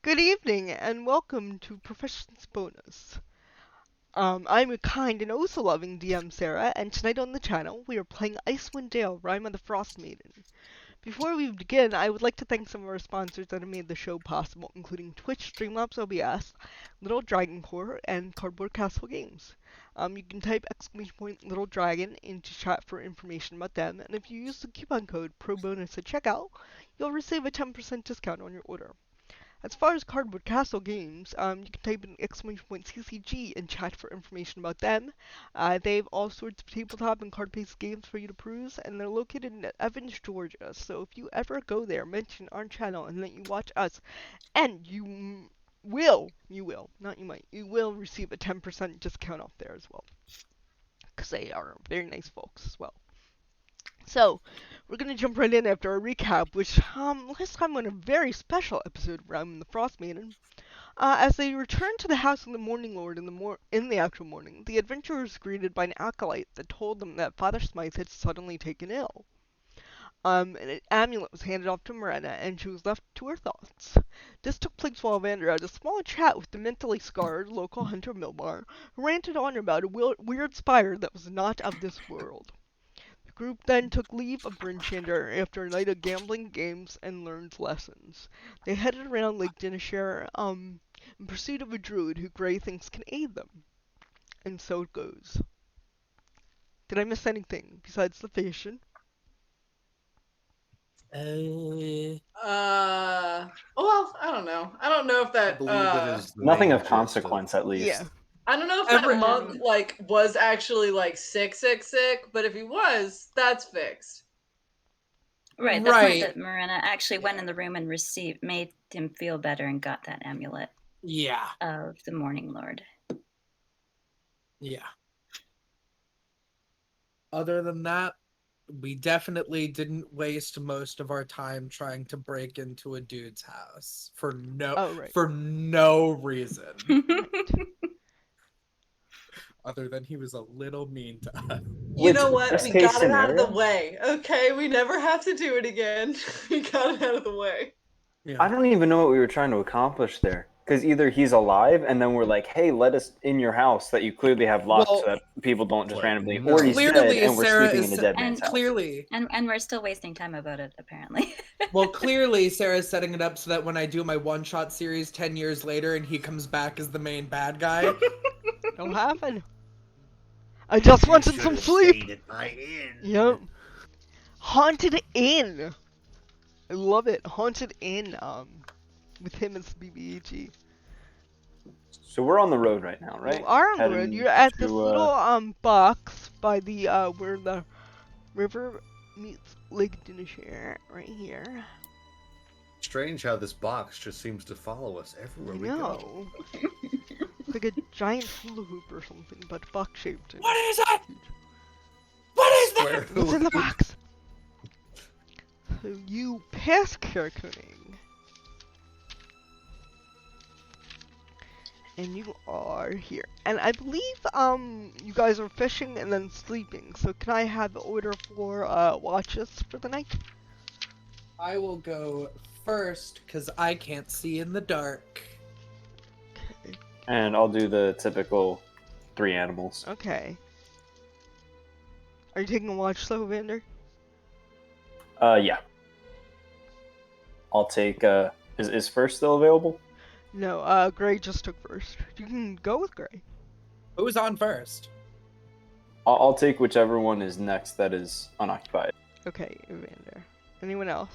Good evening and welcome to Proficiency Bonus. I'm a kind and also loving DM Sarah, and tonight on the channel we are playing Icewind Dale, Rime of the Frostmaiden. Before we begin, I would like to thank some of our sponsors that have made the show possible, including Twitch, Streamlabs OBS, Little Dragon Core, and Cardboard Castle Games. You can type !Little Dragon into chat for information about them, and if you use the coupon code PROBONUS at checkout, you'll receive a 10% discount on your order. As far as Cardboard Castle games, you can type in !CCG in chat for information about them. They have all sorts of tabletop and card-based games for you to peruse, and they're located in Evans, Georgia. So if you ever go there, mention our channel and let you watch us, and not you might, you will receive a 10% discount off there as well. Because they are very nice folks as well. So, we're going to jump right in after our recap, which last time on a very special episode of Rime and the Frostmaiden. As they returned to the house of the Morning Lord in the actual morning, the adventurers were greeted by an acolyte that told them that Father Smythe had suddenly taken ill. An amulet was handed off to Morena, and she was left to her thoughts. This took place while Vander had a small chat with the mentally scarred local hunter Milbar, who ranted on about a weird spire that was not of this world. The group then took leave of Brinchander after a night of gambling, games, and learned lessons. They headed around Lake Dineshare, in pursuit of a druid who Gray thinks can aid them. And so it goes. Did I miss anything besides the fashion? Well, I don't know. I don't know if that. I believe it is the Nothing main of gist consequence, at least. Yeah. I don't know if that monk was actually sick, but if he was, that's fixed. Right, the point that Morena actually went in the room and made him feel better and got that amulet. Yeah. Of the Morning Lord. Yeah. Other than that, we definitely didn't waste most of our time trying to break into a dude's house for no reason. Other than he was a little mean to us. You know what? We got it out of the way. Okay, we never have to do it again. We got it out of the way. Yeah. I don't even know what we were trying to accomplish there. Because either he's alive, and then we're like, hey, let us in your house that you clearly have locked so that people don't just randomly... Or he's dead, and we're sleeping in a dead man's house. Clearly. And we're still wasting time about it, apparently. Well, clearly, Sarah's setting it up so that when I do my one-shot series 10 years later and he comes back as the main bad guy... Don't happen. I just wanted some sleep. Yep. Haunted Inn. I love it. Haunted Inn. With him as BBAG. So we're on the road right now, right? You are on the road. You're at this little box by the where the river meets Lake Dineshare, right here. Strange how this box just seems to follow us everywhere we go. It's like a giant hula hoop or something, but box shaped. What is it? What is that? What's in the box? So you pass charactering. And you are here. And I believe you guys are fishing and then sleeping. So can I have the order for watches for the night? I will go first because I can't see in the dark. Okay. And I'll do the typical 3 animals. Okay. Are you taking a watch though, Vander? Yeah. I'll take is first still available? No, Gray just took first. You can go with Gray. Who's on first? I'll take whichever one is next that is unoccupied. Okay, Vander. Anyone else?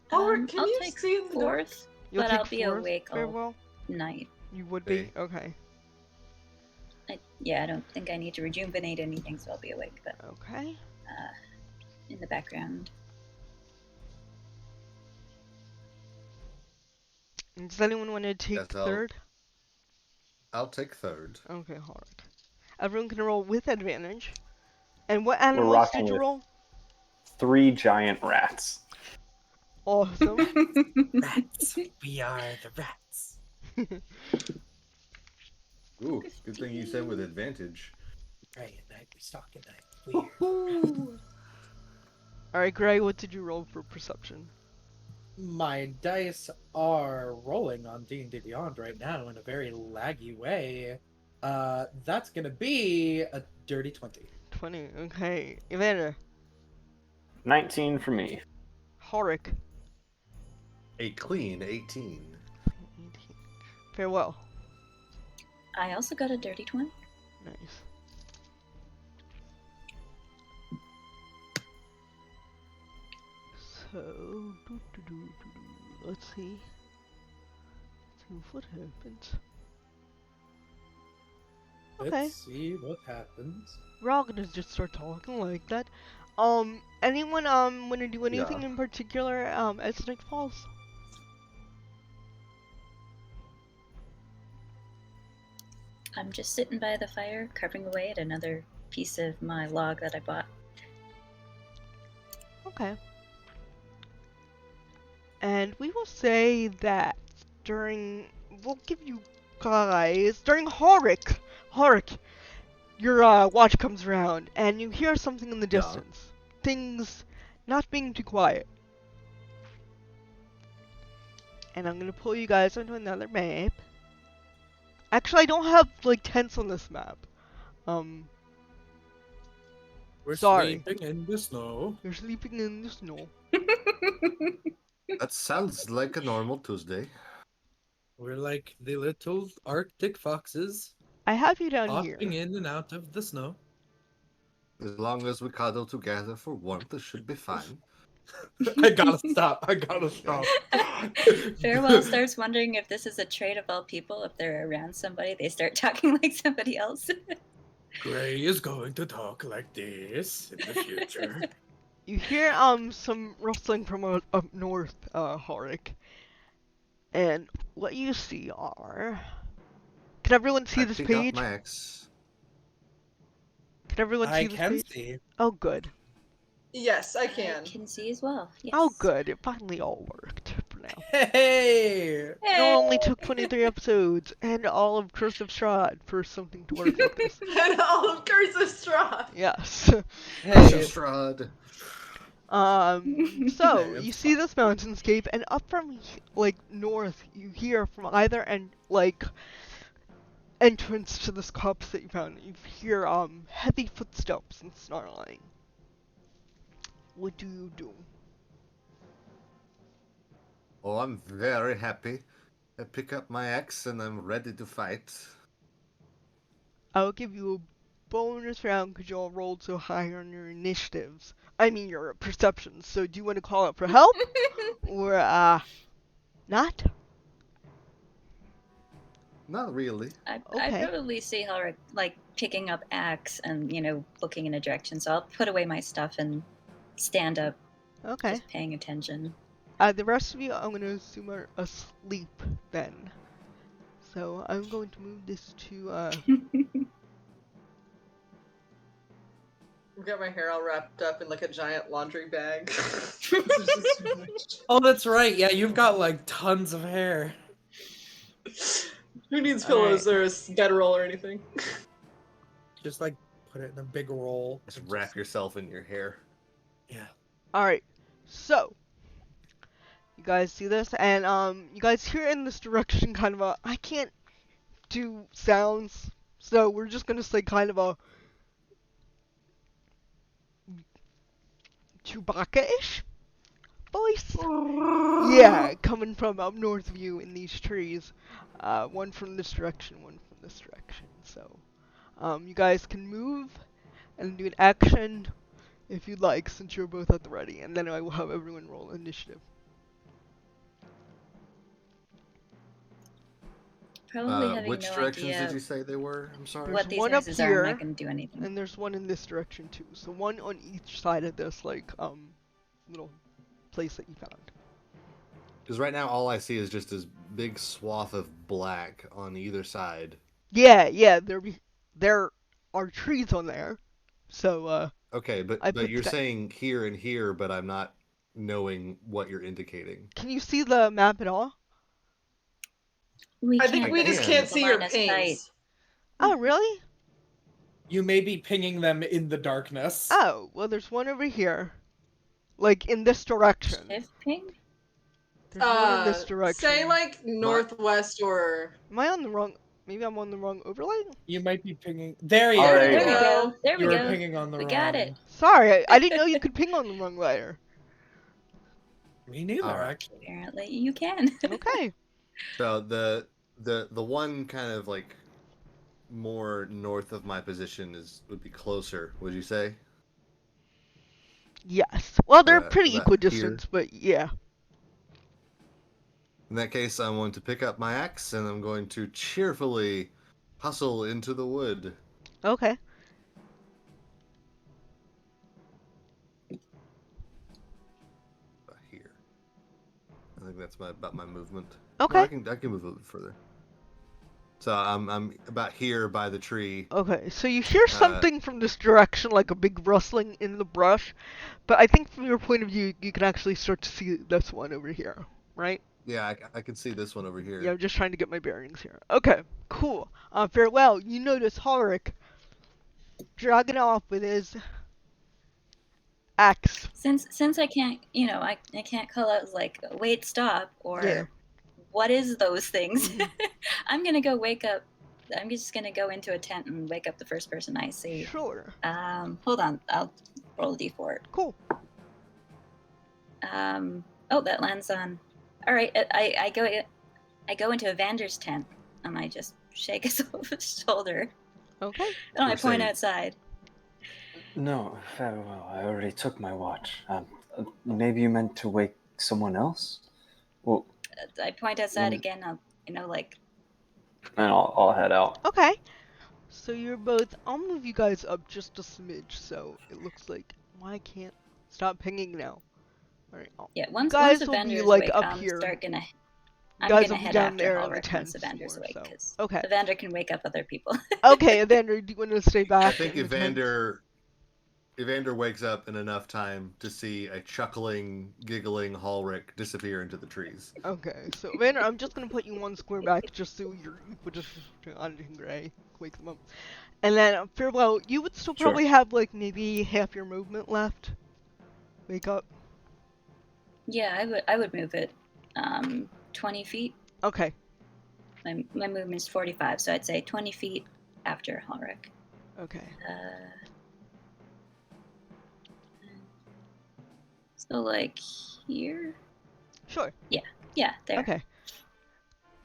Can you take see in the fourth? But I'll be awake all night. You would be? Okay. I don't think I need to rejuvenate anything, so I'll be awake, but... Okay. In the background. Does anyone want to take third? I'll take third. Okay, alright. Everyone can roll with advantage. And what animals did you roll? 3 giant rats. Awesome. Rats. We are the rats. Ooh, good thing you said with advantage. Right at night, we stalk at night. Weird. Alright, Gray, what did you roll for perception? My dice are rolling on D&D Beyond right now in a very laggy way. That's gonna be a dirty 20. 20, okay. Evander. 19 for me. Horik. A clean 18. 18. Farewell. I also got a dirty 20. Nice. So, let's see. What happens. Okay. Let's see what happens. We're all gonna just start talking like that. Anyone wanna do anything in particular as night falls? I'm just sitting by the fire, carving away at another piece of my log that I bought. Okay. And we will say that we'll give you guys, during Horik, your watch comes around and you hear something in the distance. Things not being too quiet. And I'm gonna pull you guys onto another map. Actually, I don't have like tents on this map. We're sorry. Sleeping in the snow. You're sleeping in the snow. That sounds like a normal Tuesday. We're like the little Arctic foxes. I have you down here. Hopping in and out of the snow. As long as we cuddle together for warmth, it should be fine. I gotta stop. Farewell starts wondering if this is a trait of all people. If they're around somebody, they start talking like somebody else. Gray is going to talk like this in the future. You hear some rustling from up north, Horik. And what you see are... Can everyone see this page? My ex. Can everyone see this page? I can see. Oh, good. Yes, I can. I can see as well. Yes. Oh, good. It finally all worked for now. Hey! It only took 23 episodes and all of Curse of Strahd for something to work like this. And all of Curse of Strahd. Yes. Hey! Strahd. So you see this mountainscape, and up from like north, you hear from either entrance to this copse that you found. You hear heavy footsteps and snarling. What do you do? Oh, I'm very happy. I pick up my axe and I'm ready to fight. I'll give you a bonus round because you all rolled so high on your initiatives. I mean your perceptions. So do you want to call out for help? Or, not? Not really. I Okay. probably see her like picking up axe and looking in a direction. So I'll put away my stuff and stand up. Okay. Just paying attention. The rest of you, I'm going to assume are asleep then. So I'm going to move this to, I've got my hair all wrapped up in like a giant laundry bag. Oh, that's right. Yeah, you've got like tons of hair. Who needs pillows or a bedroll or anything? Just like put it in a big roll. Just wrap yourself in your hair. Yeah. Alright, so you guys see this, and you guys hear in this direction kind of a, I can't do sounds, so we're just gonna say kind of a Chewbacca-ish voice. Yeah, coming from up north of you in these trees. One from this direction, one from this direction. So, you guys can move and do an action if you'd like, since you're both at the ready, and then I will have everyone roll initiative. Probably having which no directions idea did you say they were? I'm sorry. what these one up noises are. I'm here, not going to do anything. And there's one in this direction too. So one on each side of this, like, little place that you found. Because right now all I see is just this big swath of black on either side. Yeah, there are trees on there. So, Okay, but you're saying here and here, but I'm not knowing what you're indicating. Can you see the map at all? I think we just can't see your pings. Oh, really? You may be pinging them in the darkness. Oh, well, there's one over here. Like, in this direction. Shift ping? There's one in this direction. Say like northwest or. Am I on the wrong? Maybe I'm on the wrong overlay. You might be pinging. There you go. go. There we go. There we you go. You were pinging on the wrong. We got it. Sorry, I didn't know you could ping on the wrong layer. Me neither, actually. Apparently, you can. Okay. So the one kind of like more north of my position would be closer. Would you say? Yes. Well, they're pretty equidistant, but yeah. In that case, I'm going to pick up my axe and I'm going to cheerfully hustle into the wood. Okay. About here. I think that's about my movement. Okay. No, I can move a little bit further. So I'm about here by the tree. Okay, so you hear something from this direction, like a big rustling in the brush, but I think from your point of view, you can actually start to see this one over here, right? Yeah, I can see this one over here. Yeah, I'm just trying to get my bearings here. Okay, cool. Farewell. You notice Ulrich dragging off with his axe. Since I can't, I can't call out like wait, stop, or what is those things? I'm gonna go wake up. I'm just gonna go into a tent and wake up the first person I see. Sure. Hold on. I'll roll a d4. Cool. Oh, that lands on. All right. I go into Evander's tent and I just shake his shoulder. Okay. And I point outside. No, very well. I already took my watch. Maybe you meant to wake someone else? Well, I point outside again. And I'll head out. Okay. So you're both. I'll move you guys up just a smidge, so it looks like. Why can't stop pinging now? All right. Yeah. Once be Evander's like awake, up I'm here. I'm guys gonna will be head down after there in the Ulrich tent once Evander's awake, because okay. Evander can wake up other people. Okay, Evander, do you want to stay back? I think Evander wakes up in enough time to see a chuckling, giggling Ulrich disappear into the trees. Okay, so Evander, I'm just gonna put you one square back just so you're just on Gray, wake them up, and then Farewell. You would still probably have like maybe half your movement left. Wake up. Yeah, I would move it 20 feet. Okay. My movement's 45, so I'd say 20 feet after Ulrich. Okay. So like here? Sure. Yeah, there. Okay.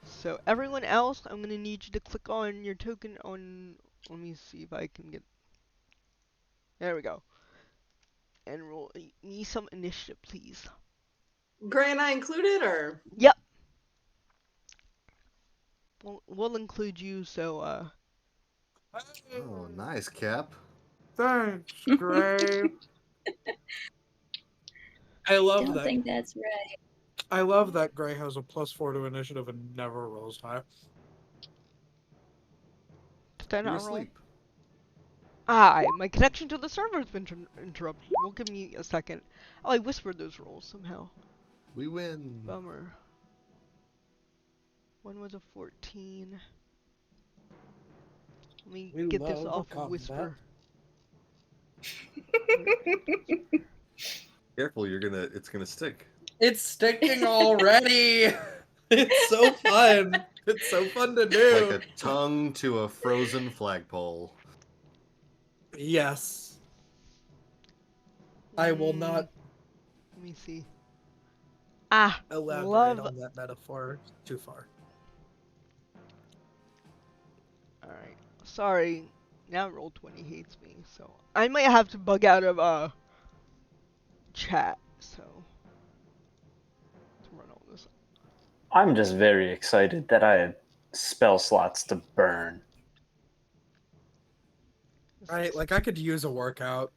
So everyone else, I'm gonna need you to click on your token on. Let me see if I can get. There we go. And roll me some initiative, please. Gray and I included, or? Yep. We'll include you, so Oh, nice, Cap. Thanks, Gray. I love that. I don't think that's right. I love that Gray has a +4 to initiative and never rolls high. Did I not roll? Asleep. My connection to the server has been interrupted. Will give me a second. Oh, I whispered those rolls somehow. We win. Bummer. One was a 14. Let me get this off of Whisper. Careful, it's gonna stick. It's sticking already. It's so fun. It's so fun to do. Like a tongue to a frozen flagpole. Yes. I will not. Let me see. Elaborate on that metaphor too far. Alright. Sorry. Now Roll20 hates me, so I might have to bug out of chat, so let's run all this. I'm just very excited that I had spell slots to burn. Right, like I could use a workout.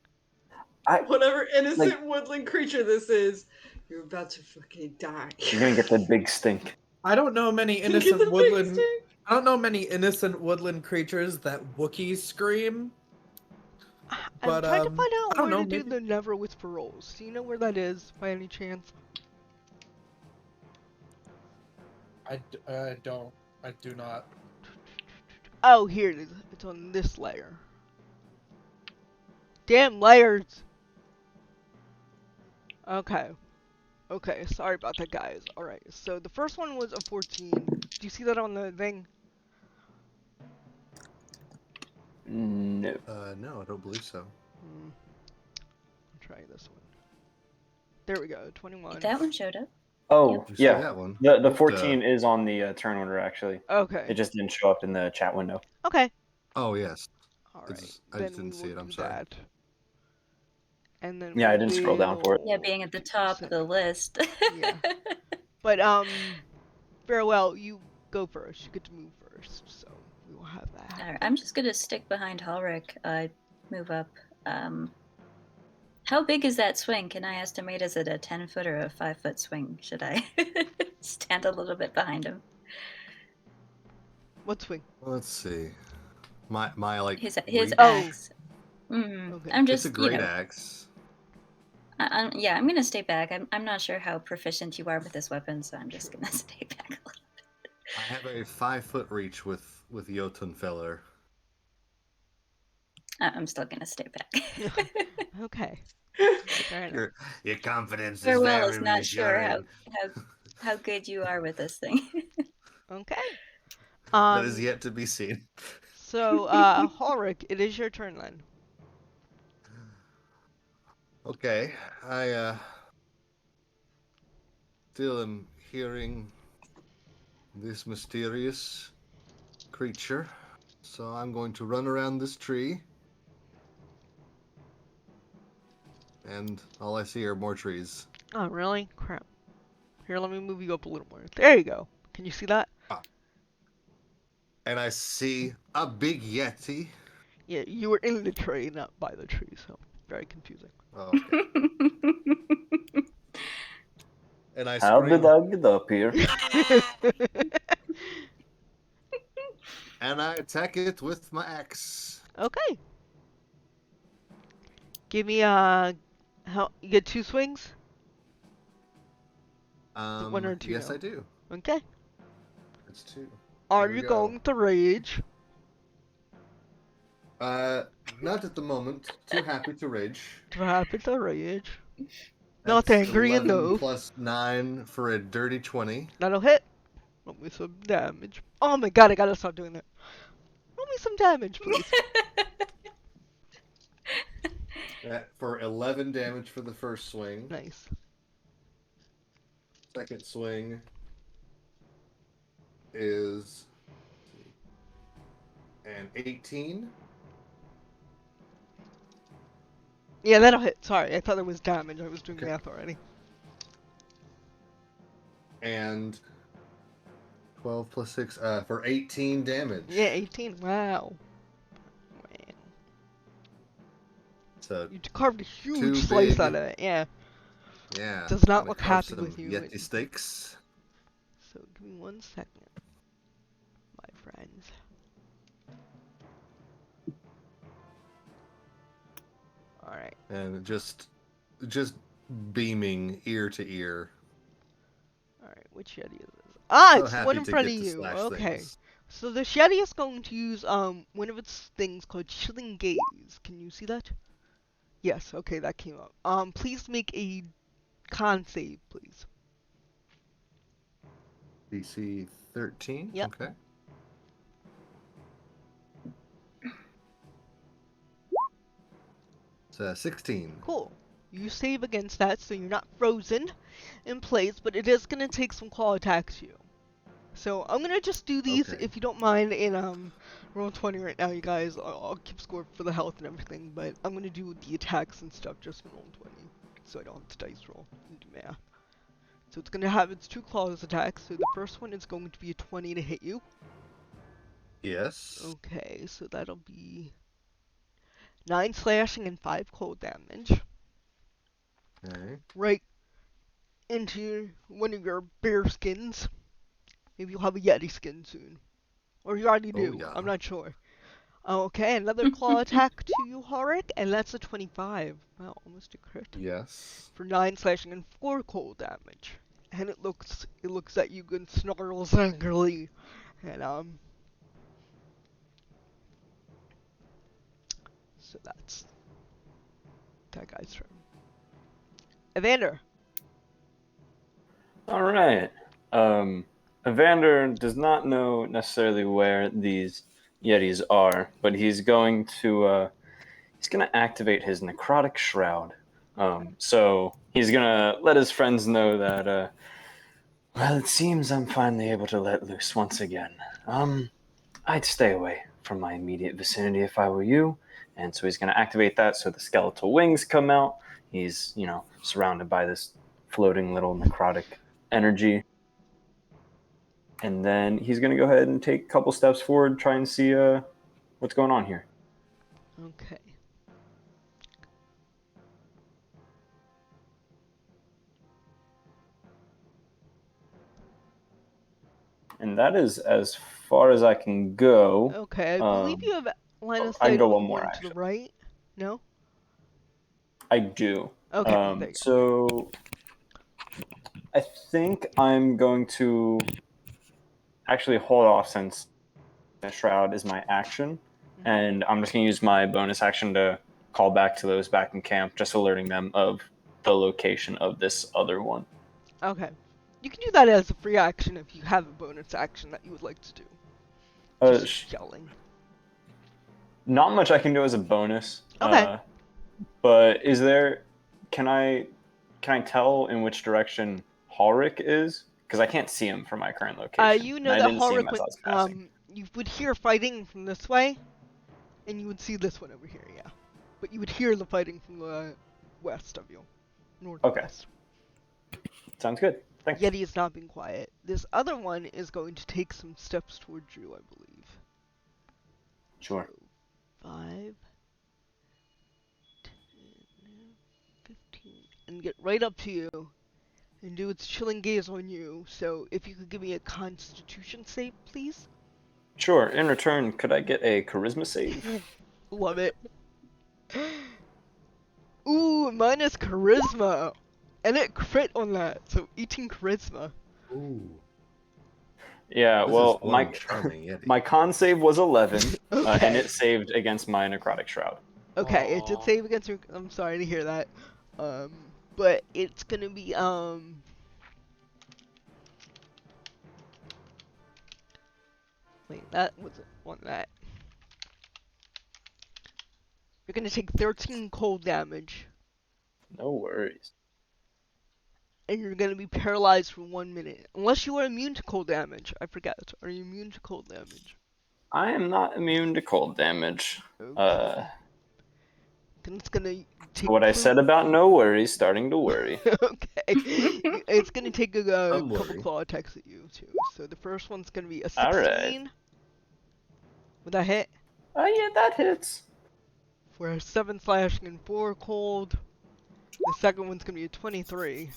Whatever innocent woodland creature this is, you're about to fucking die. You're gonna get that big stink. I don't know many innocent woodland. I don't know many innocent woodland creatures that Wookiees scream. I'm trying to find out where to do maybe... the Never Whisper rolls. Do you know where that is, by any chance? I do not. Oh, here it is. It's on this layer. Damn layers! Okay. Okay, sorry about that, guys. Alright, so the first one was a 14. Do you see that on the thing? No. No, I don't believe so. I'm trying this one. There we go, 21. That one showed up. Oh, You yeah. see that one? The 14 is on the turn order, actually. Okay. It just didn't show up in the chat window. Okay. Oh, yes. Alright, I then just we didn't see will it. I'm do sorry. that. And then Yeah, I didn't scroll down for it. Yeah, being at the top of the list. Yeah. But, farewell, you go first. You get to move first, so we will have that. Alright, I'm just gonna stick behind Halric. Move up. How big is that swing? Can I estimate? Is it a 10-foot or a 5-foot swing? Should I stand a little bit behind him? What swing? Let's see. My like his reach? axe. Okay. I'm just it's a great axe. Yeah, I'm gonna stay back. I'm not sure how proficient you are with this weapon, so I'm just gonna stay back a little bit. I have a 5-foot reach with Jotunfeller. I'm still gonna stay back. Okay. Your confidence is Farewell very is not reassuring. sure how good you are with this thing. Okay. That is yet to be seen. So, Halric, it is your turn then. Okay, I still am hearing this mysterious creature, so I'm going to run around this tree. And all I see are more trees. Oh, really? Crap. Here, let me move you up a little more. There you go. Can you see that? And I see a big Yeti. Yeah, you were in the tree, not by the tree, so very confusing. Oh, okay. And I How did I get up here? And I attack it with my axe. Okay. Give me you get 2 swings? One or two? Yes, now? I do. Okay. It's 2. Are you going to rage? Not at the moment. Too happy to rage. Too happy to rage. That's Not angry enough. plus 9 for a dirty 20. That'll hit. Roll me some damage. Oh my god, I gotta stop doing that. Roll me some damage, please. For 11 damage for the first swing. Nice. Second swing is an 18. Yeah, that'll hit. Sorry, I thought it was damage. I was doing math already. And 12 plus 6 for 18 damage. Yeah, 18. Wow. Man. So you carved a huge slice out of it. Yeah. Yeah. Does not look happy with you. Yeti steaks. So give me 1 second, my friends. All right. And just beaming ear to ear. All right, which Yeti is this? Ah, So it's the one in front of you. Okay. Things. So the Yeti is going to use one of its things called Chilling Gaze. Can you see that? Yes. Okay, that came up. Please make a con save, please. DC 13. Yep. Okay. It's 16. Cool. You save against that, so you're not frozen in place, but it is gonna take some claw attacks you. So I'm gonna just do these, if you don't mind, in roll 20 right now, you guys. I'll keep score for the health and everything, but I'm gonna do the attacks and stuff just in roll 20, so I don't have to dice roll and do math. So it's gonna have its 2 claws attacks. So the first one is going to be a 20 to hit you. Yes. Okay, so that'll be 9 slashing and 5 cold damage. Okay. Right into one of your bear skins. Maybe you'll have a Yeti skin soon. Or you already do. Yeah. I'm not sure. Okay, another claw attack to you, Halric, and that's a 25. Wow, almost a crit. Yes. For 9 slashing and 4 cold damage. And it looks at you and snarls angrily. And so that's that guy's turn. Evander. All right. Evander does not know necessarily where these Yetis are, but he's going to activate his necrotic shroud. So he's gonna let his friends know that. Well, it seems I'm finally able to let loose once again. I'd stay away from my immediate vicinity if I were you. And so he's going to activate that so the skeletal wings come out. He's, surrounded by this floating little necrotic energy. And then he's going to go ahead and take a couple steps forward, try and see what's going on here. Okay. And that is as far as I can go. Okay, I believe you have line of I can sight go on one more to the right. No? I do. Okay. So I think I'm going to actually hold off since the shroud is my action, and I'm just going to use my bonus action to call back to those back in camp, just alerting them of the location of this other one. Okay. You can do that as a free action if you have a bonus action that you would like to do. Just yelling. Not much I can do as a bonus. Okay. But is there? Can I tell in which direction Halric is? Because I can't see him from my current location. You know that Halric went. You would hear fighting from this way, and you would see this one over here. Yeah, but you would hear the fighting from the west of you, northwest. Okay. Sounds good. Thanks. Yeti is not being quiet. This other one is going to take some steps towards you, I believe. Sure. So 5, 10, 15, and get right up to you, and do its chilling gaze on you. So if you could give me a Constitution save, please. Sure. In return, could I get a Charisma save? Love it. Ooh, minus Charisma. And it crit on that, so 18 Charisma. Ooh. Yeah, well, my con save was 11, okay. And it saved against my necrotic shroud. Okay, it did save against your... I'm sorry to hear that. But it's gonna be, Wait, that wasn't on that. You're gonna take 13 cold damage. No worries. And you're gonna be paralyzed for 1 minute. Unless you are immune to cold damage. I forget. Are you immune to cold damage? I am not immune to cold damage. Okay. Then it's gonna take... What I said about no worries starting to worry. Okay. It's gonna take a couple claw attacks at you, too. So the first one's gonna be a 16. Alright. Would that hit? Yeah, that hits. For a 7 slashing and 4 cold. The second one's gonna be a 23.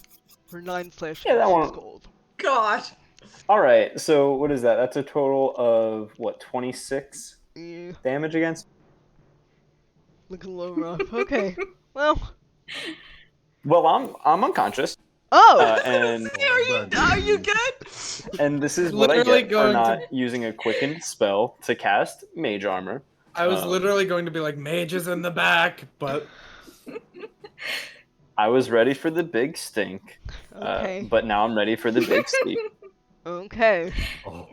For 9 slashing and 6 cold. God. Alright, so what is that? That's a total of, what, 26 damage against? Looking a little rough. Okay. Well, I'm unconscious. Oh! And are you good? And this is what I get for not using a quickened spell to cast Mage Armor. I was literally going to be like, Mage is in the back, but... I was ready for the big stink. Okay. But now I'm ready for the big sleep. Okay.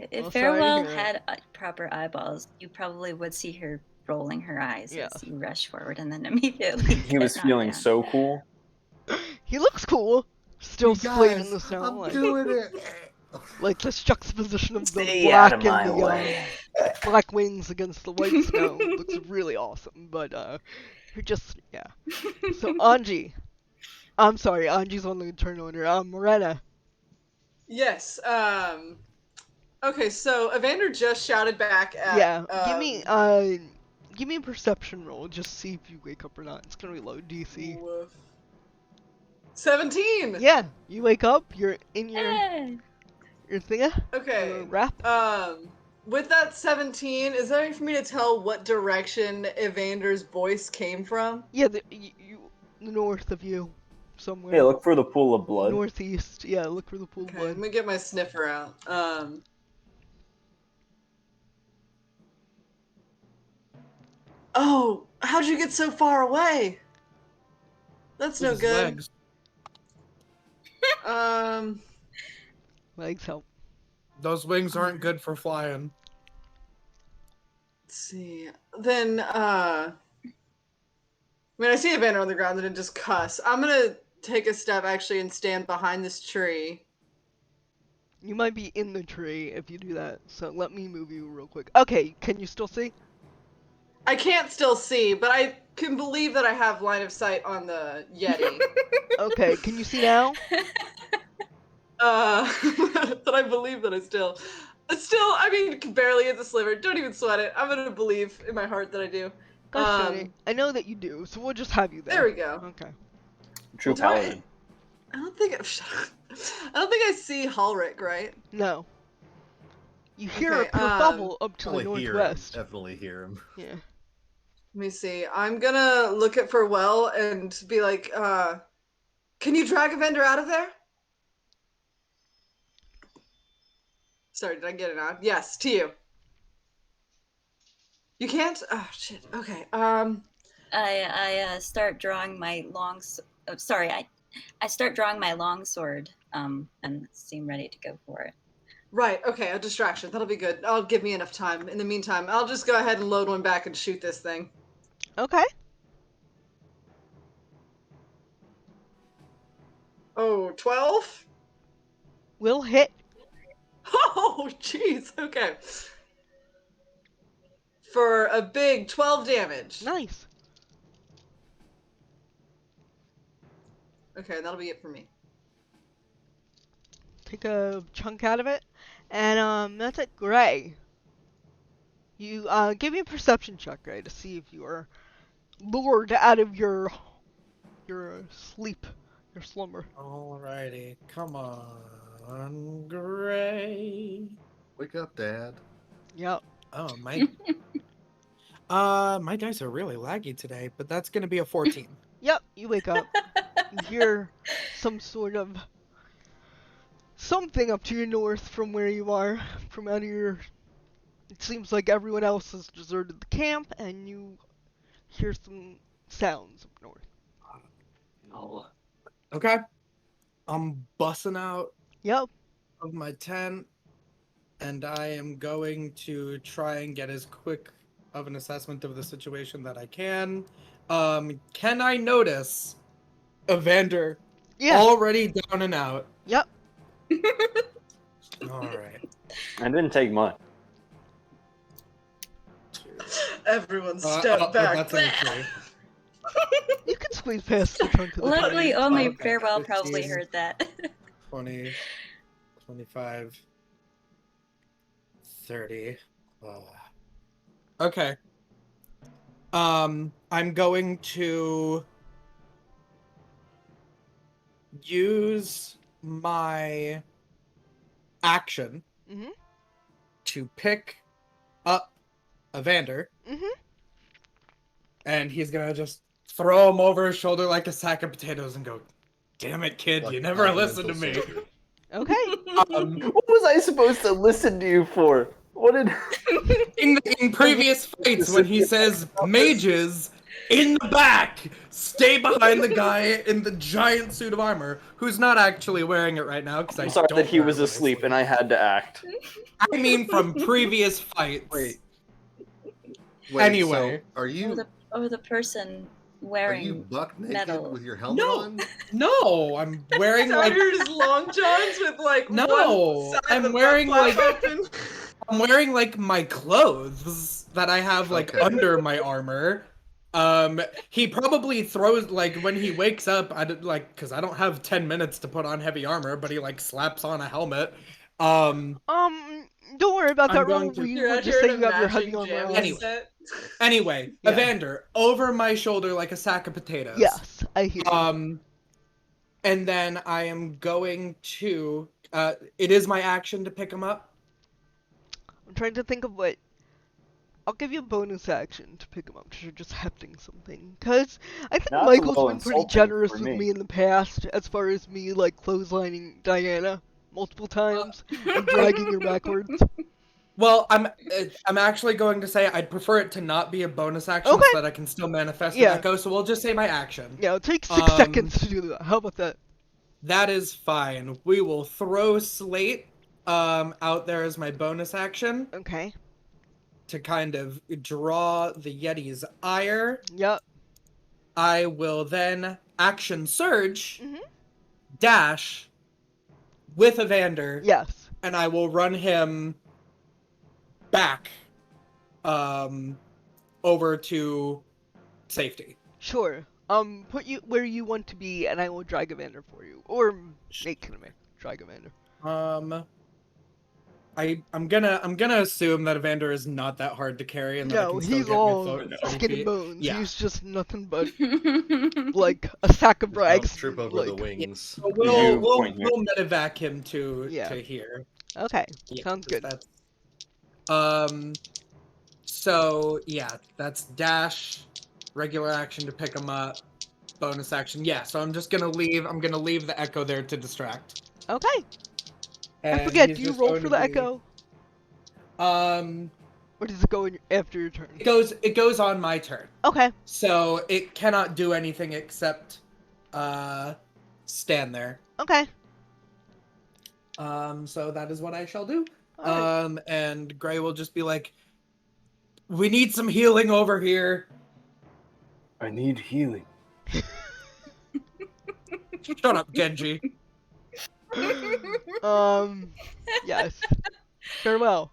If Farewell had proper eyeballs, you probably would see her rolling her eyes as you rush forward and then immediately... He was feeling so cool. He looks cool. Still splayed in the snow. I'm doing it. Like this juxtaposition of the black and the black wings against the white snow looks really awesome. But you're just So Anji, I'm sorry, Anji's on the turn order. Morena. Yes. Okay, so Evander just shouted back at. Give me a perception roll. Just see if you wake up or not. It's gonna be low DC. Woof. 17. Yeah, you wake up. You're in your thinga. Okay. Your wrap. With that 17, is there any for me to tell what direction Evander's voice came from? Yeah, the north of you, somewhere. Yeah, look for the pool of blood. Northeast. Yeah, look for the pool of blood. I'm gonna get my sniffer out. Oh, how'd you get so far away? That's no good. Legs help. Those wings aren't good for flying. Let's see. Then, I see Evander on the ground and just cuss. I'm gonna take a step actually and stand behind this tree. You might be in the tree if you do that, so let me move you real quick. Okay, can you still see? I can't still see, but I can believe that I have line of sight on the Yeti. Okay, can you see now? But I believe that I still, I mean, barely it's a sliver. Don't even sweat it. I'm gonna believe in my heart that I do. Gosh, Shani, I know that you do, so we'll just have you there. There we go. Okay. True paladin. I don't think I see Halric, right? No. You hear Okay, a kerfuffle up to the Probably northwest. Definitely hear him. Yeah. Let me see. I'm gonna look at Farewell and be like, can you drag a vendor out of there? Sorry, did I get it on? Yes, to you. You can't? Oh, shit. Okay. I start drawing my I start drawing my longsword, and seem ready to go for it. Right, okay, a distraction. That'll be good. I'll give me enough time. In the meantime, I'll just go ahead and load one back and shoot this thing. Okay. Oh, 12? Will hit. Oh, jeez. Okay. For a big 12 damage. Nice. Okay, that'll be it for me. Take a chunk out of it. And, that's it. Gray. You, give me a perception check, Gray, to see if you are lured out of your sleep, your slumber. Alrighty, come on, Gray. Wake up, Dad. Yep. Oh, my dice are really laggy today, but that's gonna be a 14. Yep, you wake up. You hear some sort of something up to your north from where you are, from out of your... It seems like everyone else has deserted the camp, and you hear some sounds up north. No. Okay. I'm bussing out Yep. of my tent, and I am going to try and get as quick of an assessment of the situation that I can. Can I notice Evander already down and out? Yep. Alright. I didn't take much. Everyone step back. That's in the tree. You can squeeze past the trunk of the Luckily, tree. only Okay, Farewell 15. probably heard that. 20, 25, 30. Okay. I'm going to use my action to pick up Evander. And he's gonna just throw him over his shoulder like a sack of potatoes and go, "Damn it, kid, Like you never a listen to mental me." soldier. Okay. What was I supposed to listen to you for? What did... In previous fights, when he says mages in the back, stay behind the guy in the giant suit of armor, who's not actually wearing it right now, because I'm sorry don't that he wear was it when I asleep sleep. and I had to act. I mean, from previous fights. Wait, Anyway. so are you the person are wearing you buck naked metal. with your helmet No. on? No, I'm wearing So like you're just long johns with like No, one side I'm of the wearing, butt flap like- open. I'm wearing like my clothes that I have like Okay. under my armor. He probably throws like when he wakes up. I did like because I don't have 10 minutes to put on heavy armor, but he like slaps on a helmet. Don't worry about I'm that going roll. to- We You're will out just here say in you a have your matching heavy armor jammy on. Anyway. set. Anyway, Yeah. Evander, over my shoulder like a sack of potatoes. Yes, I hear you. And then I am going to. It is my action to pick him up. I'm trying to think of what... I'll give you a bonus action to pick him up, because you're just hefting something. Because I think That's a Michael's little been pretty insulting generous for with me. me in the past, as far as me, like, clotheslining Diana multiple times and dragging her backwards. Well, I'm actually going to say I'd prefer it to not be a bonus action Okay. so that I can still manifest Yeah. an echo. So we'll just say my action. Yeah, it'll take 6 seconds to do that. How about that? That is fine. We will throw Slate out there as my bonus action Okay. to kind of draw the Yeti's ire. Yep. I will then action surge, Mhm. dash with Evander, Yes. and I will run him back over to safety. Sure. Put you where you want to be, and I will drag Evander for you, or make him drag Evander. I'm gonna assume that Evander is not that hard to carry and that I No, can still he's get all 30 skin and feet. bones. Yeah. He's just nothing but like a sack of Just don't rags. trip over like, the wings. So Could you we'll point here? medevac him to Yeah. here. Okay, Yeah, sounds good. That's, so yeah, that's dash, regular action to pick him up, bonus action. Yeah, so I'm gonna leave the echo there to distract. Okay. I And forget. he's Do you just roll going for to the be- echo, or does it go after your turn? It goes on my turn. Okay. So it cannot do anything except stand there. Okay. So that is what I shall do. Alright. And Gray will just be like, we need some healing over here. I need healing. Shut up, Genji. Yes. Farewell.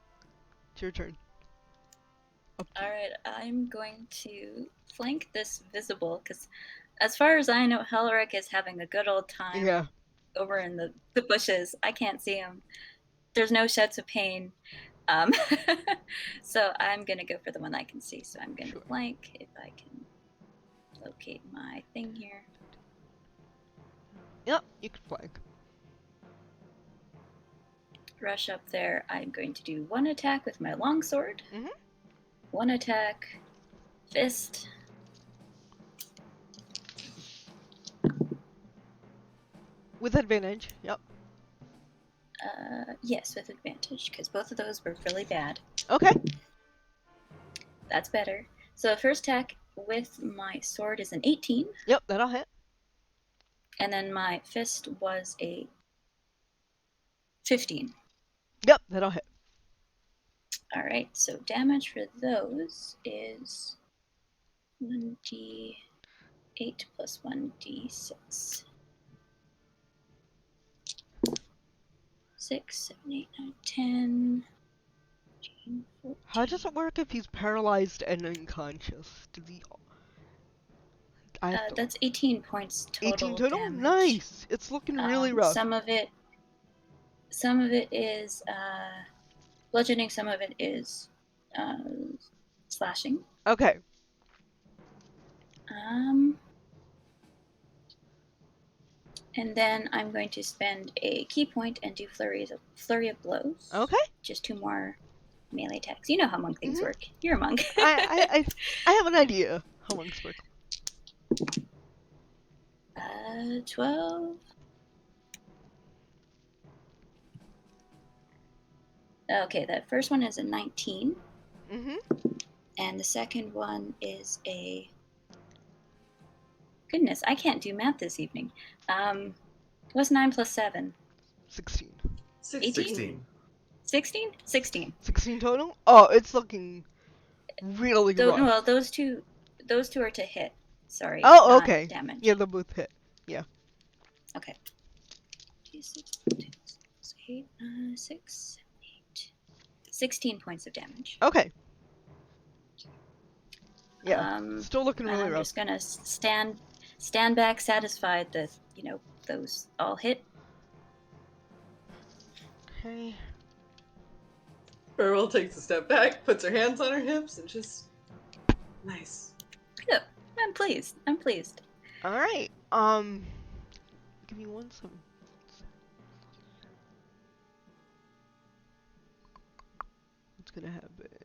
It's your turn. Alright, I'm going to flank this visible, because as far as I know, Helric is having a good old time Yeah. over in the bushes. I can't see him. There's no shouts of pain. So I'm going to go for the one I can see. So I'm going to Sure. flank if I can locate my thing here. Yep. You can flank. Rush up there. I'm going to do one attack with my longsword. Mhm. One attack, fist. With advantage. Yep. Yes, with advantage, because both of those were really bad. Okay. That's better. So first attack with my sword is an 18, Yep. That'll hit. and then my fist was a 15. Yep. That'll hit. All right, so damage for those is 1d8 plus 1d6. 6, 7, 8, 9, 10, 13, 14. How does it work if he's paralyzed and unconscious? Does he? I have to. That's 18 points total. 18 total. Damage. Nice. It's looking really rough. Some of it is bludgeoning. Some of it is slashing. Okay. And then I'm going to spend a key point and do flurry of blows. Okay. Just 2 more melee attacks. You know how monk things Mhm. work. You're a monk. I have an idea how monks work. 12. Okay, that first one is a 19, Mhm. and the second one is a. Goodness, I can't do math this evening. What's 9 plus 7? 16. 16. 16? 16. 16 total. Oh, it's looking really rough. Well, those two are to hit. Sorry. Oh, not okay. Damage. Yeah, they'll both hit. Okay. 8, 6, 8. 16 points of damage. Okay. Yeah. Still looking And really I'm rough. just gonna stand back, satisfied that those all hit. Okay. Farewell takes a step back, puts her hands on her hips, and just nice. Good. I'm pleased. All right. Give me 1 second. What's gonna happen? Give me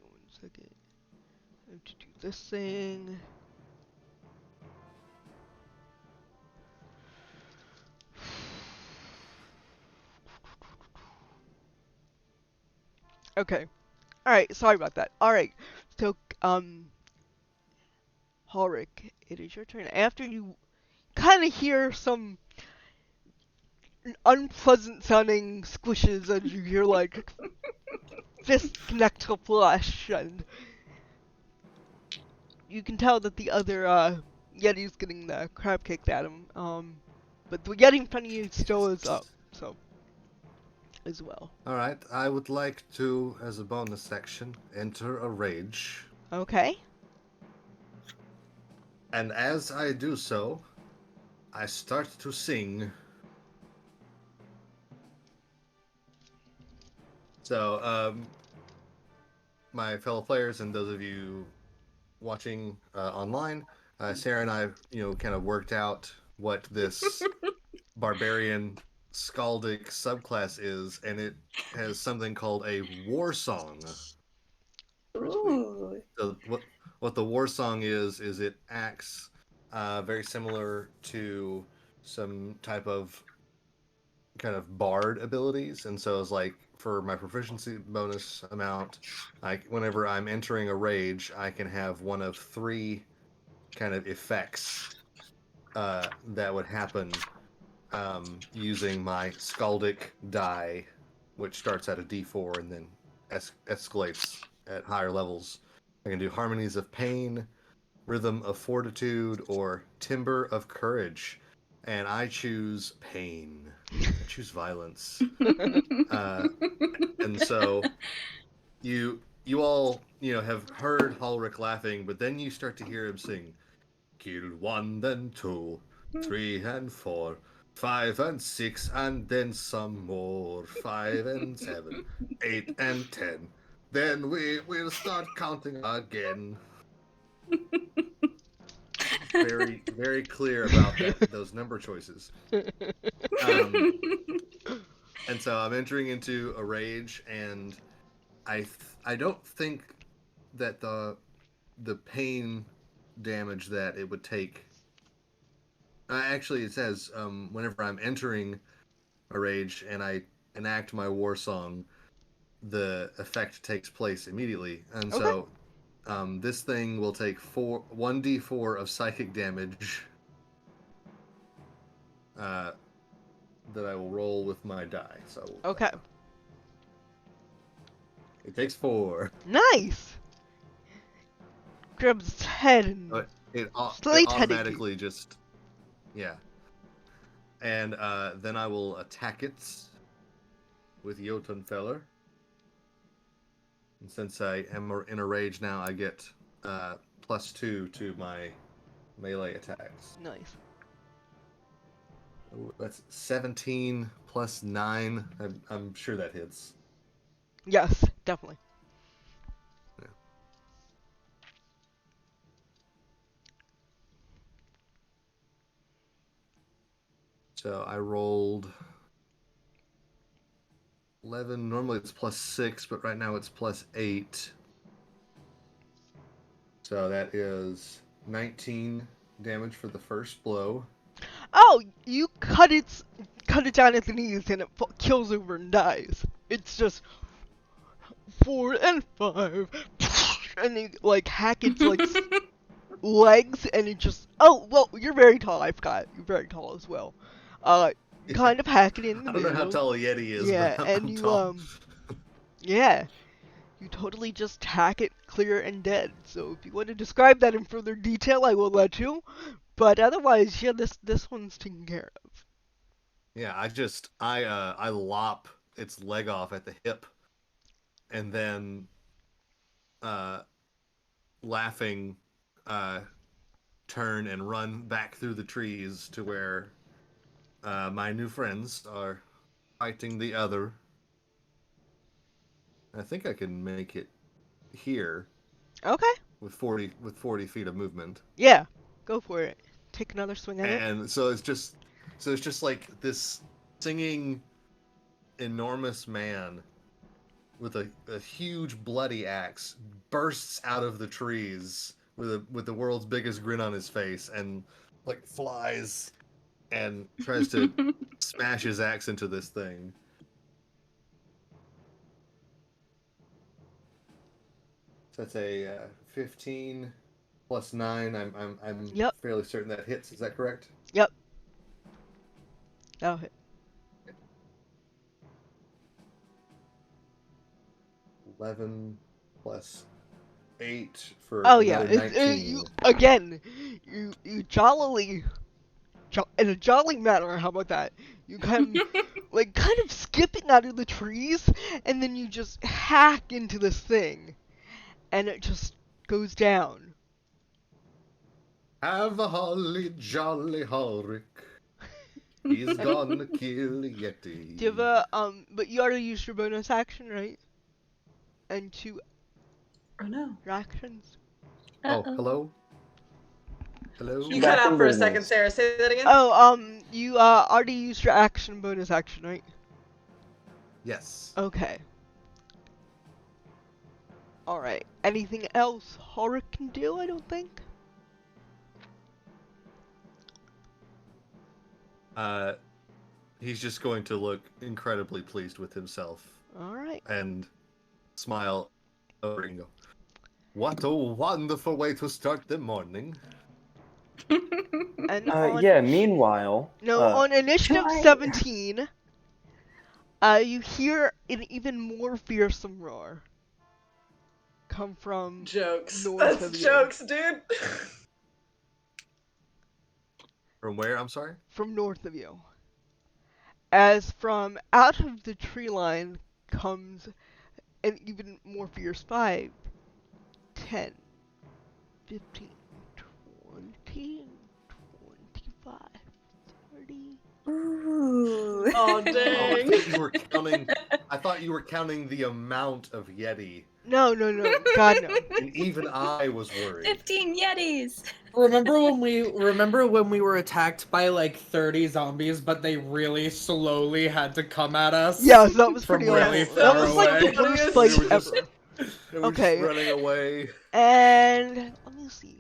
1 second. I have to do this thing. Okay. All right. Sorry about that. All right. So, Ulrich, it is your turn. After you kind of hear some unpleasant sounding squishes as you hear like fists connect to flesh, and you can tell that the other Yeti's getting the crap kicked at him. But the Yeti in front of you still is up, so as well. All right, I would like to, as a bonus section, enter a rage. Okay. And as I do so, I start to sing. So, my fellow players and those of you watching online, Sarah and I, kind of worked out what this barbarian skaldic subclass is, and it has something called a war song. Ooh. So what the war song is it acts very similar to some type of kind of bard abilities, and so it's like for my proficiency bonus amount, whenever I'm entering a rage, I can have one of 3 kind of effects that would happen using my skaldic die, which starts at a D4 and then escalates at higher levels. I can do harmonies of pain, rhythm of fortitude, or timbre of courage, and I choose pain. I choose violence. And so you all have heard Ulrich laughing, but then you start to hear him sing, "Killed 1, then 2, 3 and 4, 5 and 6, and then some more, 5 and 7, 8 and 10. Then we will start counting again." Very, very clear about those number choices. And so I'm entering into a rage, and I don't think that the pain damage that it would take. Actually, it says whenever I'm entering a rage and I enact my war song, the effect takes place immediately, and so this thing will take 1d4 of psychic damage that I will roll with my die. So Okay. It takes 4. Nice. Grabs its head and It slate automatically just and then I will attack it with Jotunfeller. And since I am in a rage now, I get +2 to my melee attacks. Nice. Ooh, that's 17 plus 9. I'm sure that hits. Yes, definitely. Yeah. So I rolled 11. Normally it's +6, but right now it's +8. So that is 19 damage for the first blow. Oh, you cut it down at the knees and it kills over and dies. It's just 4 and 5, and you like hack its like legs, and it just well, you're very tall. I forgot you're very tall as well. Kind of hack it in the I don't know middle. how tall a Yeti is, Yeah, but and I'm you tall. yeah, you totally just hack it clear and dead. So if you want to describe that in further detail, I will let you. But otherwise, yeah, this one's taken care of. Yeah, I lop its leg off at the hip, and then laughing turn and run back through the trees to where my new friends are fighting the other. I think I can make it here Okay. with 40 feet of movement. Yeah, go for it. Take another swing at it. And so it's just like this singing enormous man with a huge bloody axe bursts out of the trees with the world's biggest grin on his face and like flies and tries to smash his axe into this thing. So that's a 15 plus 9. I'm Yep. fairly certain that hits. Is that correct? Yep. That'll hit. 11 plus 8 for Oh yeah, another 19. you jollily, in a jolly manner. How about that? You kind of skipping out of the trees, and then you just hack into this thing, and it just goes down. Have a holly jolly Ulrich. He's gonna kill a Yeti. Do you have a But you already used your bonus action, right? And 2 Oh no. actions. Oh, Uh-oh. hello? Hello? You Back cut in out for a second, business. Sarah. Say that again. Oh, you already used your bonus action, right? Yes. Okay. Alright. Anything else Horik can do, I don't think? He's just going to look incredibly pleased with himself Alright. and smile over and go, "What a wonderful way to start the morning." And Meanwhile, on initiative I- 17, you hear an even more fearsome roar come from Jokes. north That's of you. jokes, dude. From where, I'm sorry? From north of you. As from out of the tree line comes an even more fierce 5, 10, 15, 20, 25, 30. Ooh. Oh Oh, I dang. thought you were counting. I thought you were counting the amount of Yeti, No, God no. and even I was worried. 15 Yetis. Remember when we were attacked by like 30 zombies, but they really slowly had to come at us? Yeah, so that was From pretty really awful. That far was like the away. worst We fight were just- ever. They were Okay. just running away. And let me see.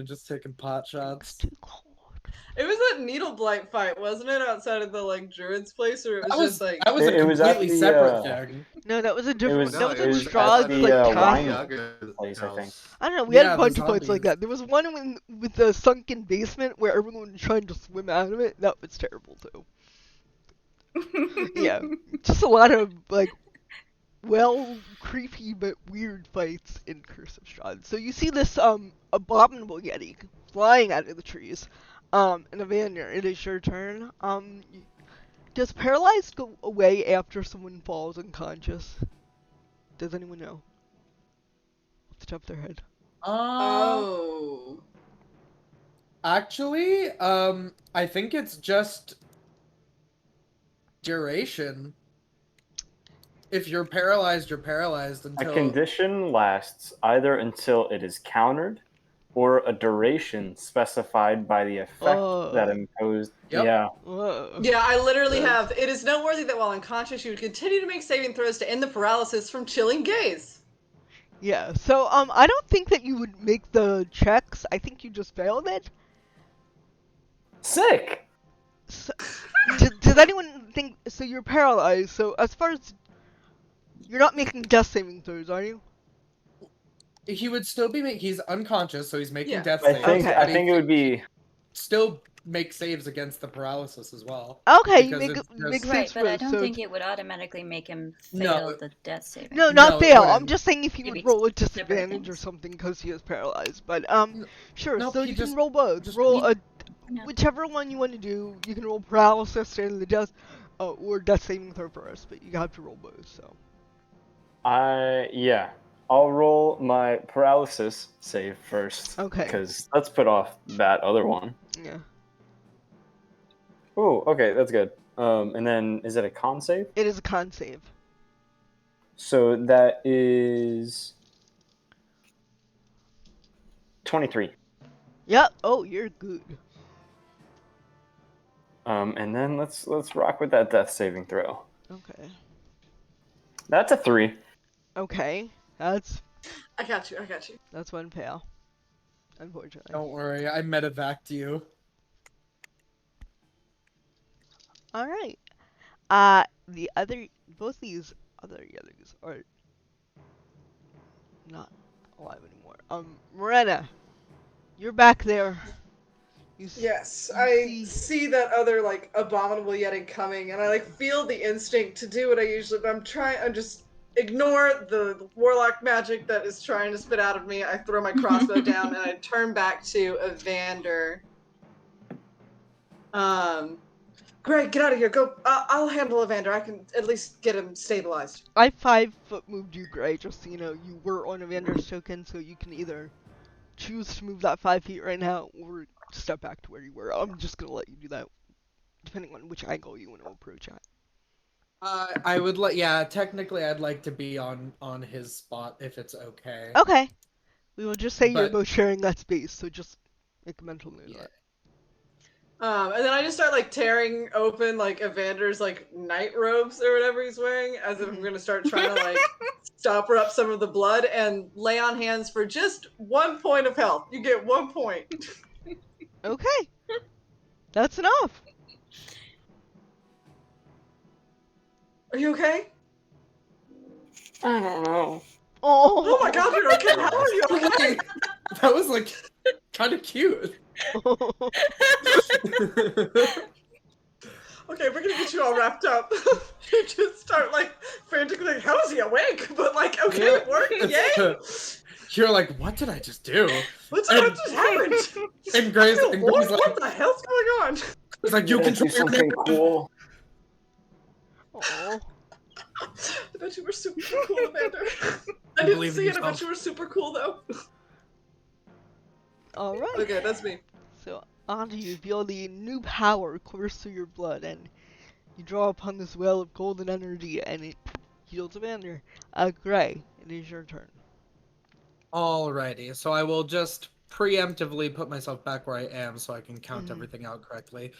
Just taking pot shots. Too cold. It was that needle blight fight, wasn't it? Outside of the like druid's place, or it was just like That was a It was at completely the, separate thing. No, that was a different. was- that was it in was Strahd's at the, like Rime castle. place, I think. I don't know. We had Yeah, a the bunch of fights like zombies. that. There was one with the sunken basement where everyone was trying to swim out of it. That was terrible too. Yeah, just a lot of like, creepy but weird fights in Curse of Strahd. So you see this abominable Yeti flying out of the trees. And Evander, it is your turn. Does paralyzed go away after someone falls unconscious? Does anyone know? Off the top of their head. oh. Actually, I think it's just duration. If you're paralyzed, you're paralyzed A until. condition lasts either until it is countered or a duration specified by the effect that imposed. Yep. Yeah. Whoa. Yeah, I literally have. It is noteworthy that while unconscious, you would continue to make saving throws to end the paralysis from chilling gaze. Yeah, so I don't think that you would make the checks. I think you just failed it. Sick! So, does anyone think so? You're paralyzed. So as far as you're not making death saving throws, are you? He would still be he's unconscious, so he's making Yeah. death I saves. think Okay. I think it would be Still make saves against the paralysis as well. Okay, Because it's make just- Right, saves but I first. don't So think it would automatically make him No. fail the death saving. no, not No, it fail. I'm wouldn't. just saying if he Maybe would roll a separate disadvantage or things. something because he is paralyzed. But sure. Nope, So he you just- can roll both. just- Roll a No. whichever one you want to do. You can roll paralysis and the death, or death saving throw first. But you have to roll both. So. I'll roll my paralysis save first. Okay. Because let's put off that other one. Yeah. Ooh, okay, that's good. And then is it a con save? It is a con save. So that is 23. Yep. Oh, you're good. And then let's rock with that death saving throw. Okay. That's a 3. Okay. That's I got you. one fail. Unfortunately. Don't worry, I medevaced you. All right. Both these other Yetis are not alive anymore. Morena, you're back there. Yes, You I see that other like abominable Yeti coming, and I like feel the instinct to do what I usually. But I'm ignore the warlock magic that is trying to spit out of me. I throw my crossbow down and I turn back to Evander. Greg, get out of here. Go. I'll handle Evander. I can at least get him stabilized. I 5-foot moved you, Gray, just so you know. You were on Evander's token, so you can either choose to move that 5 feet right now or step back to where you were. I'm just gonna let you do that, depending on which angle you want to approach at. I would like, yeah, technically I'd like to be on his spot if it's okay. Okay. We will just say you're But- both sharing that space, so just make a mental note of Yeah. that. And then I just start like tearing open like Evander's like night robes or whatever he's wearing, as if I'm gonna start trying to like stopper up some of the blood and lay on hands for just 1 point of health. You get 1 point. Okay. That's enough. Are you okay? I don't know. Oh my god, you're okay. How are you okay? That was like kind of cute. Okay, we're gonna get you all wrapped up. You just start like frantically like, how is he awake? But like, okay, it worked, yay! You're like, what did I just do? What And- just happened? And Gray's I feel warm. like, What the hell's going on? it's like you Yeah, control do your something cool. Oh. I bet you were super cool, Evander. I Believe didn't in see it. I bet yourself. you were super cool though. Alright. Okay, that's me. So, onto you, feel the new power course through your blood, and you draw upon this well of golden energy, and it heals Evander. Gray, it is your turn. Alrighty, so I will just preemptively put myself back where I am so I can count Mhm. everything out correctly.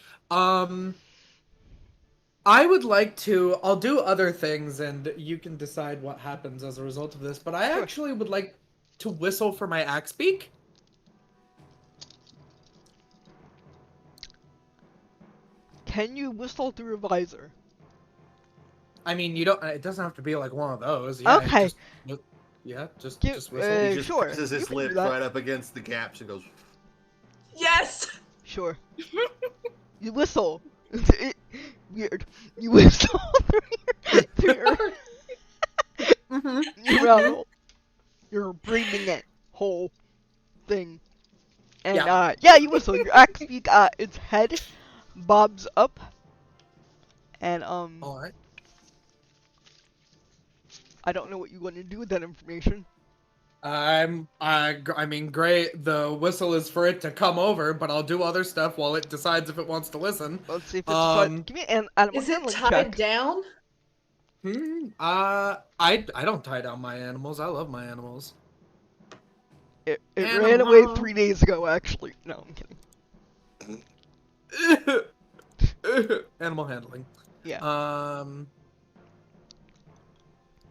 I would like to, I'll do other things and you can decide what happens as a result of this, but I Sure. actually would like to whistle for my axe beak. Can you whistle through a visor? I mean, you don't, it doesn't have to be like one of those. Yeah, Okay. just Give- just whistle. uh, He just sure, presses you his can do lips that. right up against the gaps and goes. Yes. Sure. You whistle. Weird. You whistle through your mouth. You're breathing it whole thing. And yeah, you whistle. Your axe beak, its head bobs up. And Alright. I don't know what you want to do with that information. I mean, great. The whistle is for it to come over, but I'll do other stuff while it decides if it wants to listen. Let's see if it's fun. Give me an animal Is it handling tied check. down? I don't tie down my animals. I love my animals. It ran away Animal. 3 days ago, actually. No, I'm kidding. Animal handling. Yeah.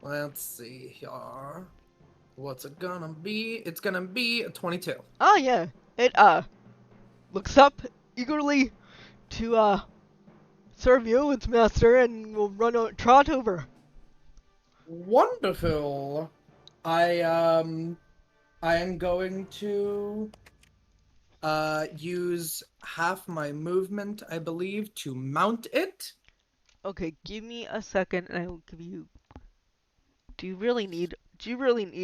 Let's see here. What's it gonna be? It's gonna be a 22. Oh yeah. It looks up eagerly to serve you, its master, and will trot over. Wonderful. I am going to use half my movement, I believe, to mount it. Okay, give me a second, and I will give you. Do you really need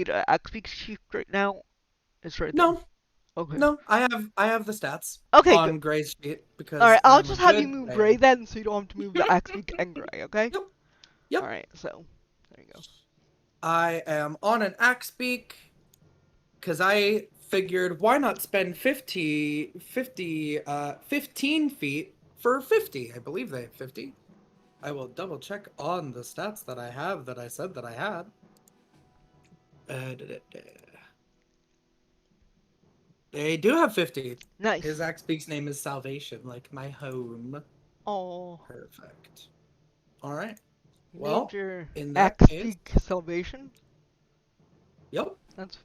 an axe beak sheath right now? It's right there. No, Okay. no, I have the stats Okay, on good. Gray's sheet because All right, I'll I'm a just have you good move player. Gray then, so you don't have to move the axe beak and Gray. Okay. Yep. All right. So there you go. I am on an axe beak because I figured why not spend 15 feet for 50. I believe they have 50. I will double check on the stats that I have that I said that I had. They do have 50. Nice. His axe beak's name is Salvation, like my home. Oh. Perfect. All right. You Well, named your in that axe case- beak Salvation. Yep. That's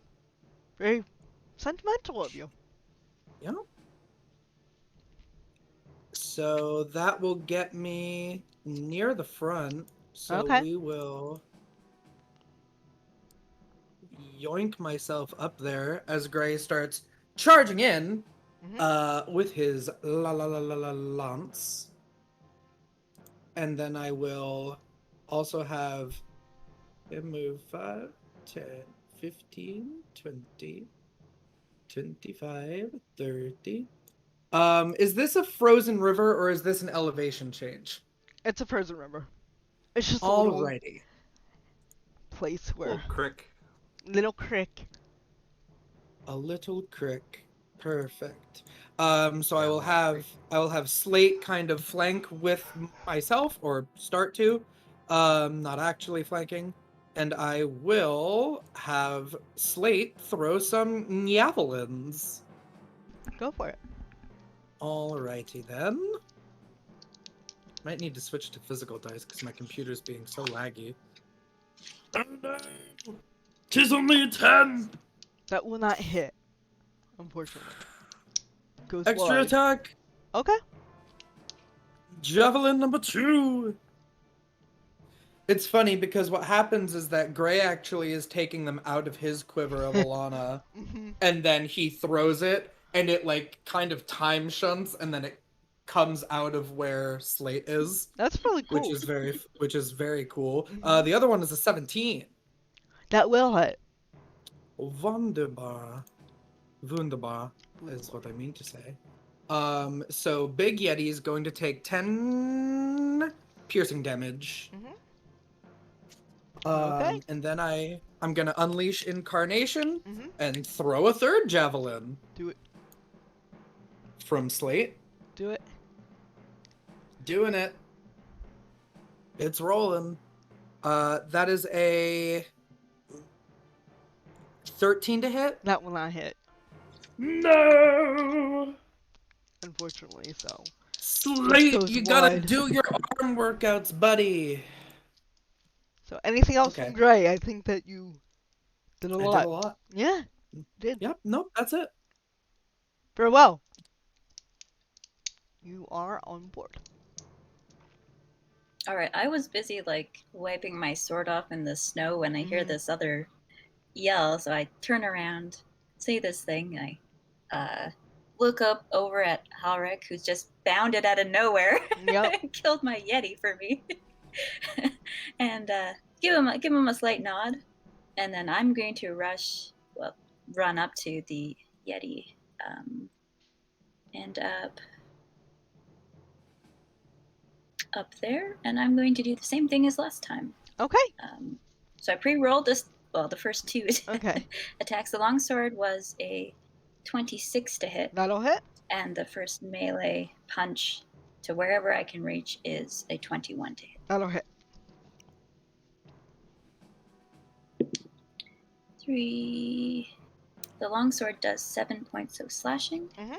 very sentimental of you. Yep. So that will get me near the front. So Okay. we will yoink myself up there as Gray starts charging in with his lance. And then I will also have And move 5, 10, 15, 20, 25, 30. Is this a frozen river or is this an elevation change? It's a frozen river. It's just a little Alrighty. place Little where crick. little creek. A little crick. Perfect. So Yeah, little crick. I will have Slate kind of flank with myself or start to. Not actually flanking. And I will have Slate throw some javelins. Go for it. Alrighty then. Might need to switch to physical dice because my computer's being so laggy. Oh no! 'Tis only a 10! That will not hit, unfortunately. Goes Extra wide. attack! Okay. Javelin number 2! It's funny because what happens is that Gray actually is taking them out of his quiver of Alana, and then he throws it, and it like kind of time shunts, and then it comes out of where Slate is, That's really cool. which is very cool. Mhm. The other one is a 17. That will hit. Wunderbar. Wunderbar is what I mean to say. So Big Yeti is going to take 10 piercing damage. Mhm. Okay. And then I'm gonna unleash Incarnation Mhm. and throw a third javelin. Do it. From Slate. Do it. Doing it. It's rolling. That is a 13 to hit. That will not hit, No. unfortunately. So. Slate, goes you gotta wide. do your arm workouts, buddy. So anything else Okay. from Gray? I think that you did a I lot. did a lot. Yeah. Did. Yep. Nope. That's it. Very well. You are on board. All right, I was busy like wiping my sword off in the snow when I hear Mhm. this other yell, so I turn around, say this thing, I look up over at Halric, who's just bounded out of nowhere Yep. and killed my Yeti for me, and give him a slight nod, and then I'm going to run up to the Yeti, and up there, and I'm going to do the same thing as last time. Okay. So I pre-rolled this. Well, the first two Okay. attacks. The longsword was a 26 to hit, That'll hit. and the first melee punch to wherever I can reach is a 21 to hit. That'll hit. 3. The longsword does 7 points of slashing. Mhm.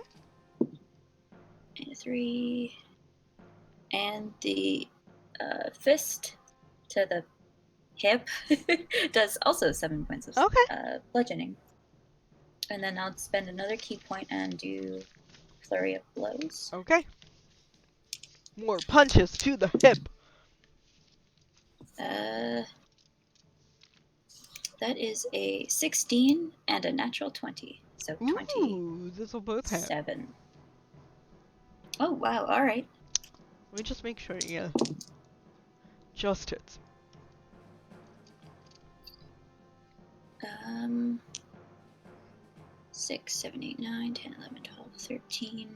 And 3. And the fist to the hip does also 7 points of Okay. bludgeoning. And then I'll spend another key point and do flurry of blows. Okay. More punches to the hip. That is a 16 and a natural 20. So 27. Ooh, this will both hit. Oh, wow. All right. Let me just make sure. Yeah. Just hits. 6, 7, 8, 9, 10, 11, 12, 13,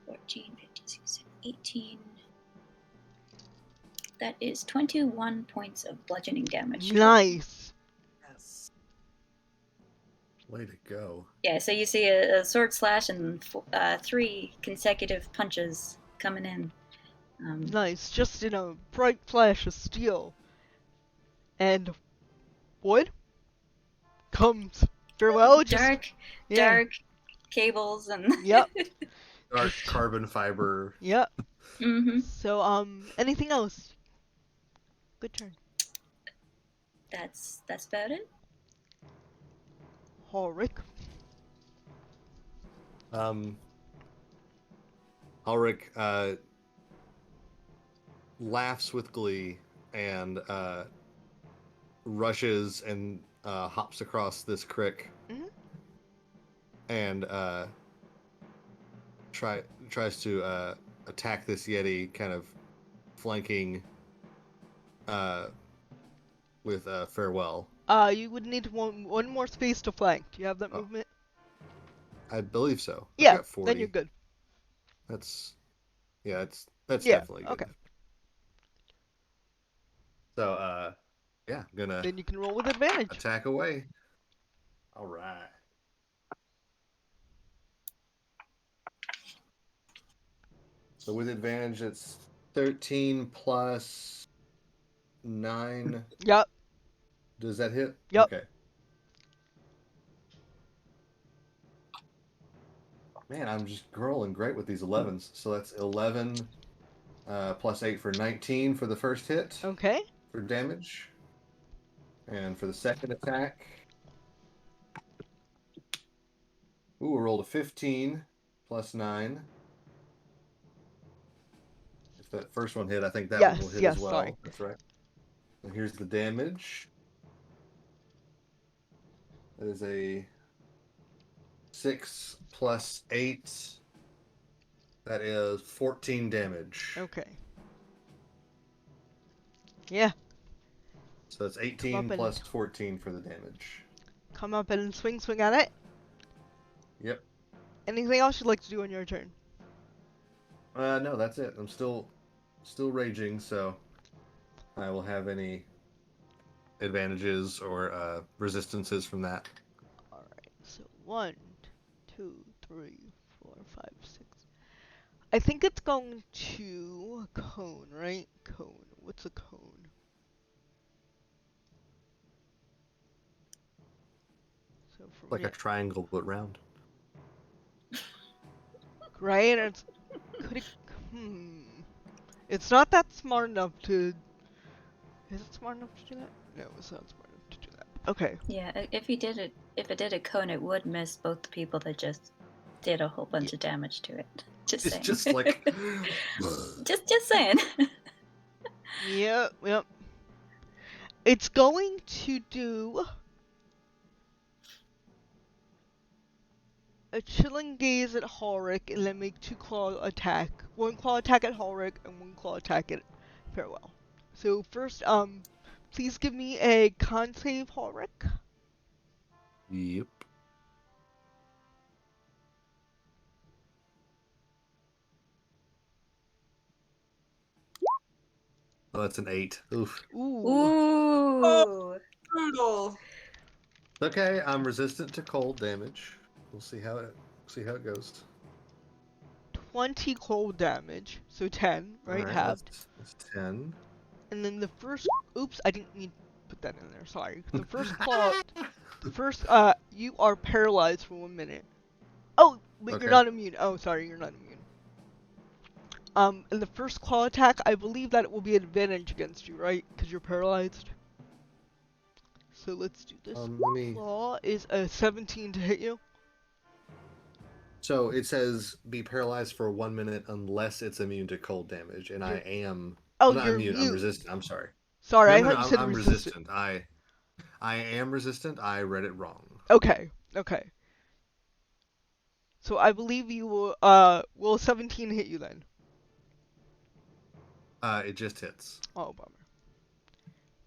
14, 15, 16, 18. That is 21 points of bludgeoning damage. Nice. Yes. Way to go. Yeah, so you see a sword slash and 3 consecutive punches coming in. Nice. Just in a bright flash of steel. And wood comes farewell. Dark cables and. Yep. Dark carbon fiber. Yep. Mm-hmm. So anything else? Good turn. That's about it. Ulrich. Ulrich laughs with glee and rushes and hops across this crick Mhm. and tries to attack this Yeti, kind of flanking with farewell? You would need one more space to flank. Do you have that Oh. movement? I believe so. I've Yeah, got 40. then you're good. That's that's Yeah, definitely good. okay. So yeah, I'm gonna Then you can roll with advantage. attack away. All right. So with advantage, it's 13 plus 9. Yep. Does that hit? Yep. Okay. Man, I'm just rolling great with these 11s. So that's 11 plus 8 for 19 for the first hit Okay. for damage. And for the second attack, ooh, I rolled a 15 plus 9. If that first one hit, I think that one will Yes, hit yes, as well. sorry. That's right. And here's the damage. That is a 6 plus 8. That is 14 damage. Okay. Yeah. So that's Come 18 up plus and 14 for the damage. come up and swing at it. Yep. Anything else you'd like to do on your turn? No, that's it. I'm still raging, so I will have any advantages or resistances from that. Alright, so 1, 2, 3, 4, 5, 6. I think it's going to cone, right? Cone. What's a cone? So for Like me, a triangle but round. right? It's could it? It's not that smart enough to. Is it smart enough to do that? No, it's not smart enough to do that. Okay. Yeah, if it did a cone, it would miss both the people that just did a whole bunch of damage to it. Just It's saying. just like just saying. Yep. It's going to do a chilling gaze at Hulric and then make 2 claw attack. 1 claw attack at Hulric and 1 claw attack at Farewell. So first, please give me a con save, Hulric. Yep. Oh, that's an 8. Oof. Ooh. Ooh. Brutal. Okay, I'm resistant to cold damage. We'll see how it goes. 20 cold damage, so 10, right? All right, Halved. that's 10. And then the first, oops, I didn't need to put that in there, sorry. The first claw, you are paralyzed for 1 minute. Oh, but Okay. you're not immune. Oh, sorry, you're not immune. In the first claw attack, I believe that it will be an advantage against you, right? Because you're paralyzed. So let's do this. Claw is a 17 to hit you. So it says be paralyzed for 1 minute unless it's immune to cold damage, and I am. Oh, not you're immune. mute. I'm resistant. I'm sorry. Sorry, No, I no, thought no, you said I'm resistant. resistant. I am resistant. I read it wrong. Okay. So I believe you will 17 hit you then? It just hits. Oh, bummer.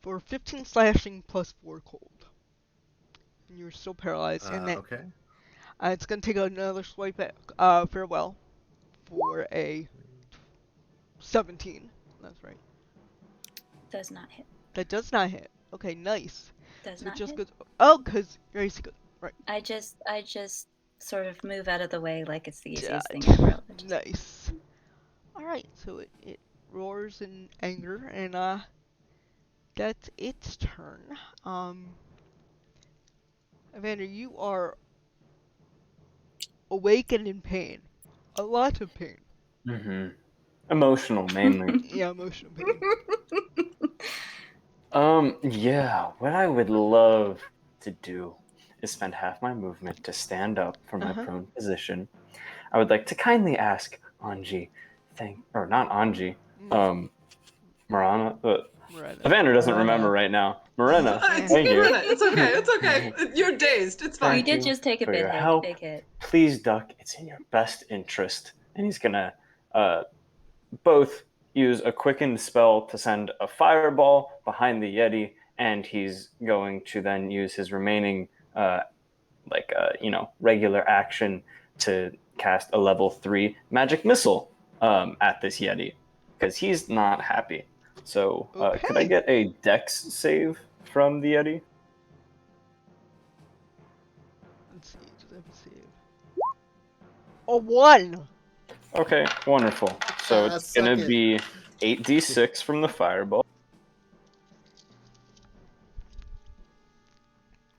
For 15 slashing plus 4 cold. And you're still paralyzed. And then Okay. it's going to take another swipe at Farewell for a 17. That's right. Does not hit. That does not hit. Okay, nice. Does So not it just hit. goes. Oh, because your AC goes. Right. I just sort of move out of the way like it's the easiest thing Dot. in the world. Nice. Alright, so it roars in anger, and that's its turn. Evander, you are awake and in pain. A lot of pain. Mm-hmm. Emotional, mainly. Yeah, emotional pain. Yeah, what I would love to do is spend half my movement to stand up from my prone position. I would like to kindly ask Anji, not Anji, Marana, Morena. Evander doesn't remember right now. Morena, thank you. It's okay. It's okay. You're dazed. It's You fine. Thank did you just take a for big your hit. help. Big hit. Please, Duck, it's in your best interest. And he's gonna both use a quickened spell to send a fireball behind the Yeti and he's going to then use his remaining regular action to cast a level 3 magic missile at this Yeti, because he's not happy. So could I Okay. get a dex save from the Yeti? Let's see. Does it save? A 1. Okay, wonderful. So it's suck going to it. be 8d6 from the fireball.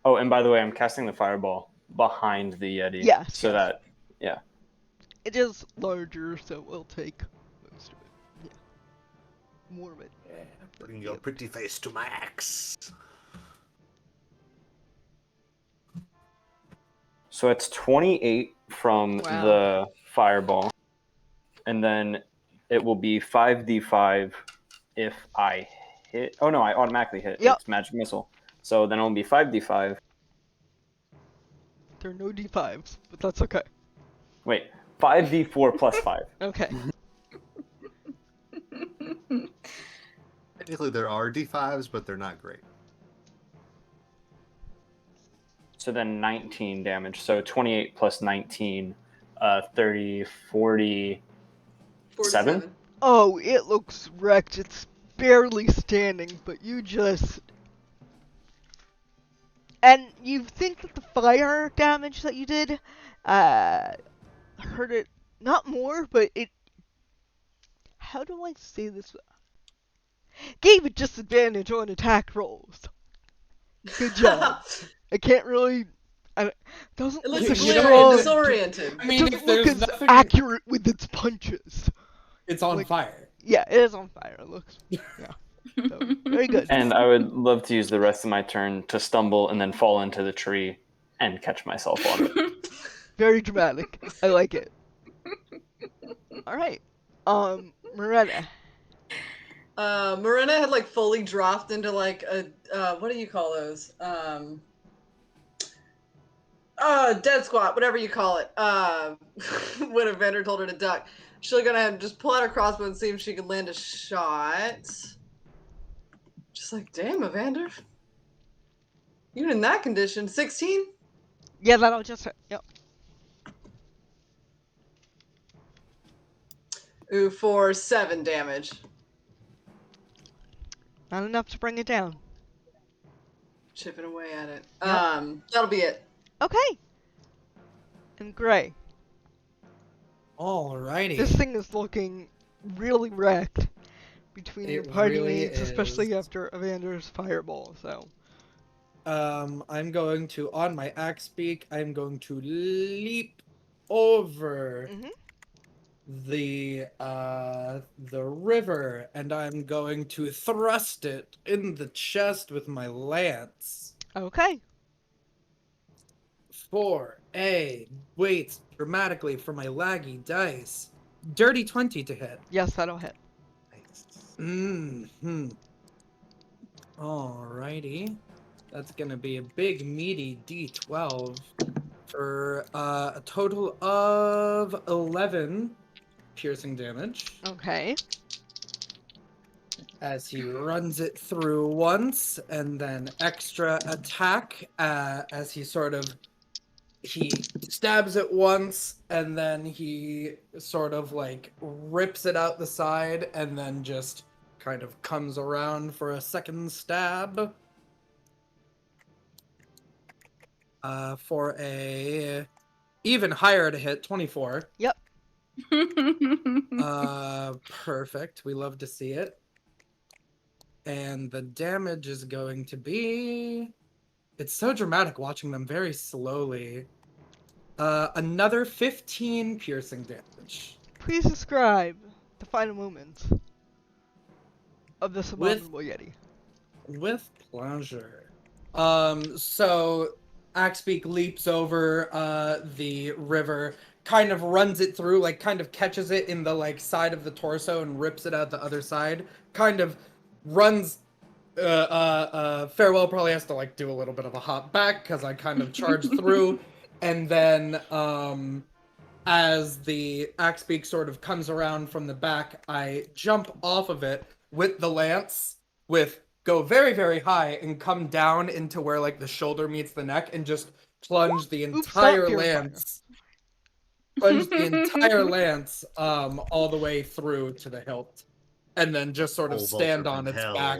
Oh, and by the way, I'm casting the fireball behind the Yeti. Yes, So yes. that, yeah. It is larger, so we'll take most of it. Yeah. More of it. Bring your pretty face to my axe. So it's 28 from Wow. the fireball. And then it will be 5d5 if I hit. Oh, no, I automatically hit. Yep. It's magic missile. So then it'll be 5d5. There are no D5s, but that's okay. Wait, 5d4 plus 5. Okay. Technically, there are D5s, but they're not great. So then 19 damage. So 28 plus 19, 30, 40. 47. Oh, it looks wrecked. It's barely standing, but you just... And you think that the fire damage that you did, hurt it, not more, but it... How do I say this? Gave it disadvantage on attack rolls. Good job. I can't really... doesn't It look looks as You know, glary and strong. disoriented. I It mean, if doesn't look there's as nothing, accurate with its punches. it's on like- fire. Yeah, it is on fire. It looks... Yeah. So, very good. And I would love to use the rest of my turn to stumble and then fall into the tree and catch myself on it. Very dramatic. I like it. Alright. Morena. Marina had like fully dropped into like a what do you call those? Dead squat, whatever you call it. When Evander told her to duck, she's gonna just pull out her crossbow and see if she can land a shot. Just like, damn, Evander. Even in that condition, 16? Yeah, that'll just hit. Yep. Ooh, for 7 damage. Not enough to bring it down. Chipping away at it. Yep. That'll be it. Okay. And Gray. Alrighty. This thing is looking really wrecked between your It party really mates, especially is. after Evander's fireball, so. I'm going to, on my axe beak, I'm going to leap over Mhm. the river, and I'm going to thrust it in the chest with my lance. Okay. Wait dramatically for my laggy dice. Dirty 20 to hit. Yes, that'll hit. Mm-hmm. Alrighty. That's gonna be a big meaty D12 for a total of 11 piercing damage Okay. as he runs it through once, and then extra attack as he stabs it once, and then he sort of like rips it out the side, and then just kind of comes around for a second stab. For a even higher to hit, 24. Yep. Perfect. We love to see it. And the damage is going to be... It's so dramatic watching them very slowly. Another 15 piercing damage. Please describe the final moments of this abominable Yeti. With pleasure. So Axbeak leaps over the river, kind of runs it through, like kind of catches it in the like side of the torso and rips it out the other side. Kind of runs. Farewell probably has to like do a little bit of a hop back because I kind of charged through, and then as the Axbeak sort of comes around from the back, I jump off of it with the lance with go very, very high and come down into where like the shoulder meets the neck and just plunge the Oops, entire not fear lance. Plunge the entire lance all the way through to the hilt. And then just sort of Pole stand vaulter on from its hell. back.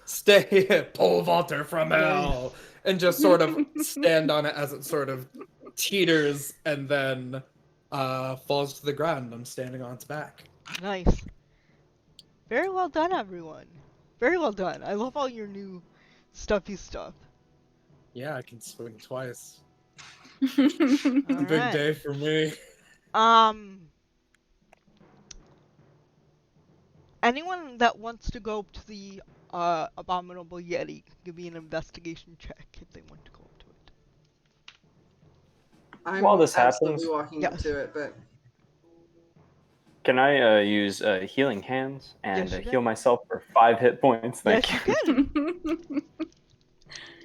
Stay pole vaulter from hell. And just sort of stand on it as it sort of teeters and then falls to the ground. I'm standing on its back. Nice. Very well done, everyone. Very well done. I love all your new stuffy stuff. Yeah, I can swing twice. All Big right. day for me. Anyone that wants to go up to the abominable Yeti can give me an investigation check if they want to go up to it. I'm While this absolutely happens- walking up Yes. to it, but Can I use healing hands and Yes, you heal can. myself for 5 hit points? Thank Yes, you. you can.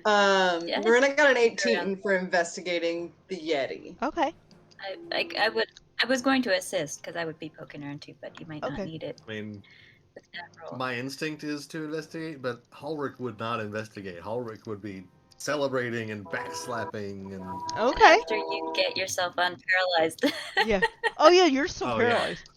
Yeah. Marina got an 18 for investigating the Yeti. Okay. I was going to assist because I would be poking around too, but you might not Okay. need it I mean, with that roll. my instinct is to investigate, but Ulrich would not investigate. Ulrich would be celebrating and backslapping and Okay. After you get yourself unparalyzed. Yeah. Oh yeah, you're still Oh, yeah. paralyzed.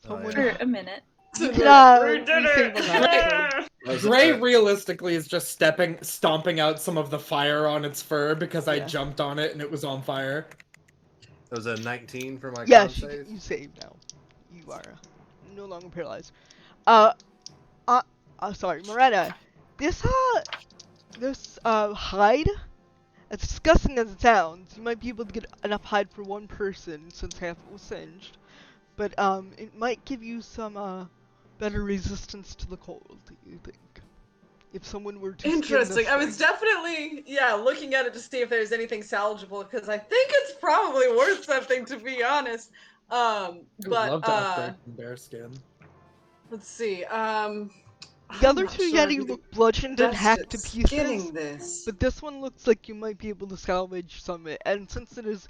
Oh, Someone For a minute. We We can, did resave on that episode. Gray realistically is just stomping out some of the fire on its fur because I Yeah. jumped on it and it was on fire. It was a 19 for my Yes, con save. you save now. You are no longer paralyzed. Sorry, Moretta. This hide, as disgusting as it sounds, you might be able to get enough hide for one person since half it was singed. But, it might give you some, better resistance to the cold, you think. If someone were to skin Interesting. this I was thing. definitely, looking at it to see if there's anything salvageable because I think it's probably worth something to be honest. I would love to upgrade from bear skin. Let's see. The I'm other not two sure I'd Yeti be look bludgeoned and best hacked at to pieces. skinning this. But this one looks like you might be able to salvage some of it, and since it is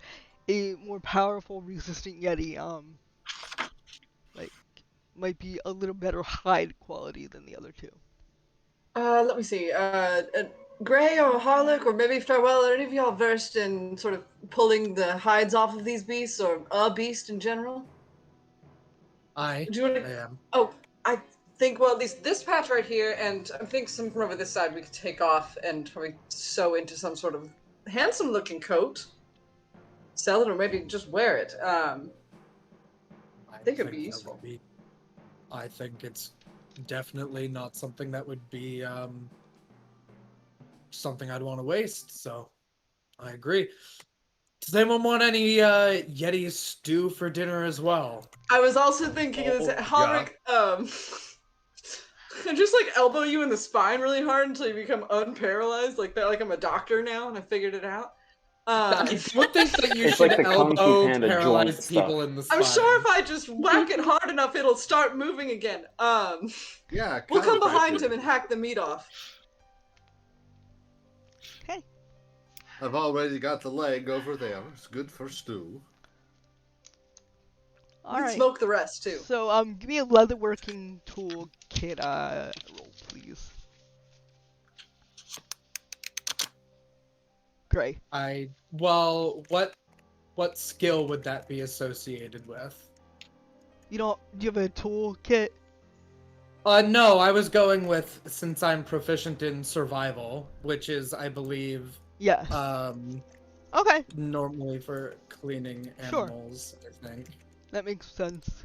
a more powerful resistant Yeti, might be a little better hide quality than the other two. Let me see. Gray or Harlock or maybe Farewell, are any of y'all versed in sort of pulling the hides off of these beasts or a beast in general? I Do you want to? am. Oh, I think, well, at least this patch right here, and I think some from over this side we could take off and probably sew into some sort of handsome looking coat. Sell it or maybe just wear it. I think it'd be that useful. would I think it's definitely not something that would be something I'd want to waste, so I agree. Does anyone want any Yeti stew for dinner as well? I was also thinking of this. Halric, I just like elbow you in the spine really hard until you become unparalyzed, like that. Like I'm a doctor now and I figured it out. I don't think that you It's should like the Kung Fu elbow Panda paralyzed joint people stuff. in the spine. I'm sure if I just whack it hard enough, it'll start moving again. Yeah, We'll come behind chiropractor. him and hack the meat off. Okay. I've already got the leg over there. It's good for stew. We can Alright. smoke the rest too. So, give me a leatherworking tool kit, roll, please. Gray. What skill would that be associated with? Do you have a tool kit? No, I was going with, since I'm proficient in survival, which is, I believe, Yes. Okay, normally for cleaning Sure. animals, I think. that makes sense.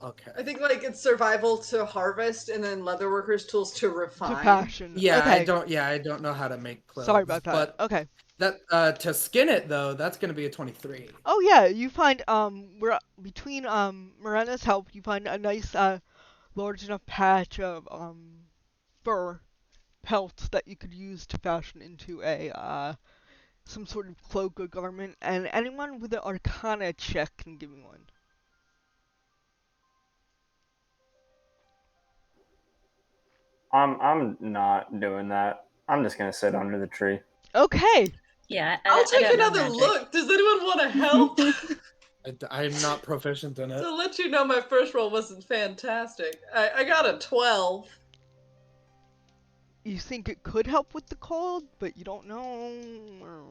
Okay. I think like it's survival to harvest and then leatherworkers tools to refine. To fashion. Yeah, okay. I don't know how to make clothes. Sorry about that. But Okay. that to skin it though, that's gonna be a 23. Oh yeah, you find we're between Miranda's help, you find a nice large enough patch of fur pelts that you could use to fashion into a some sort of cloak or garment, and anyone with an Arcana check can give me one. I'm not doing that. I'm just gonna sit under the tree. Okay. Yeah, I'll take don't know another magic. look. Does anyone want to help? I'm not proficient in it. To let you know, my first roll wasn't fantastic. I got a 12. you think it could help with the cold, but you don't know, or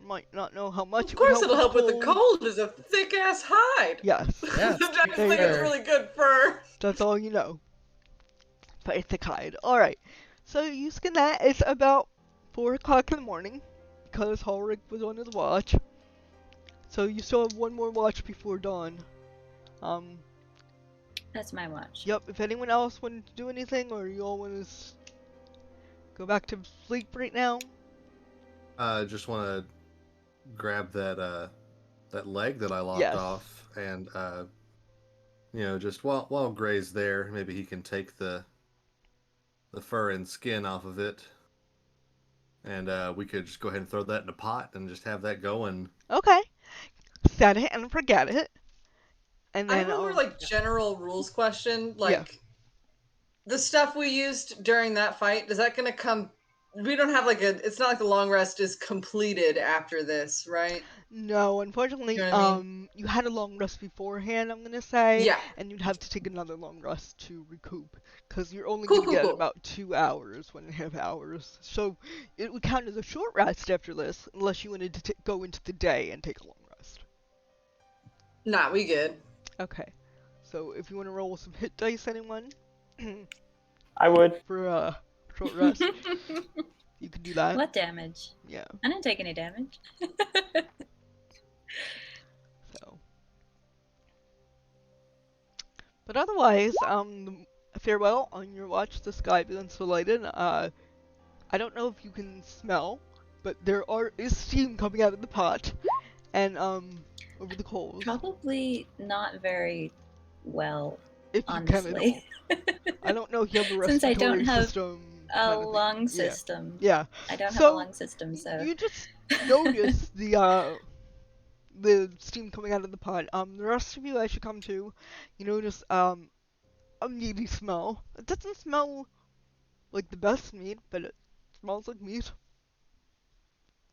might not know how much Of it would course, help it'll help with the cold. cold. Is a thick ass hide. Yes, Yes, I just think it's fair. really good fur. that's all you know. But it's a hide. Alright, so you skin that. It's about 4 o'clock in the morning, because Ulrich was on his watch. So you still have one more watch before dawn. That's my watch. Yep, if anyone else wanted to do anything, or you all want to go back to sleep right now. Just want to grab that leg that I lopped Yes. off, and just while Gray's there, maybe he can take the fur and skin off of it, and we could just go ahead and throw that in a pot and just have that going. Okay. Set it and forget it. And I then have a more like general rules question. Like Yeah. the stuff we used during that fight, is that gonna come? We don't have like it's not like the long rest is completed after this, right? No, unfortunately, You know what I mean? you had a long rest beforehand, I'm gonna say. Yeah. And you'd have to take another long rest to recoup. Because you're only Cool, gonna cool, get cool. about 2 hours, 1.5 hours. So it would count as a short rest after this, unless you wanted to go into the day and take a long rest. Nah, we good. Okay. So if you want to roll some hit dice, anyone? I would. For a short rest, you can do that. What damage? Yeah. I didn't take any damage. So. But otherwise, farewell on your watch. The sky begins to lighten. I don't know if you can smell, but there is steam coming out of the pot, and over the coals. Probably not very well, If you can at all. honestly. I don't know if you have a Since I respiratory don't have system. A kind of thing. lung system. Yeah. I don't have So, a lung system, so. You just notice the steam coming out of the pot. The rest of you, as you come to, you notice a meaty smell. It doesn't smell like the best meat, but it smells like meat.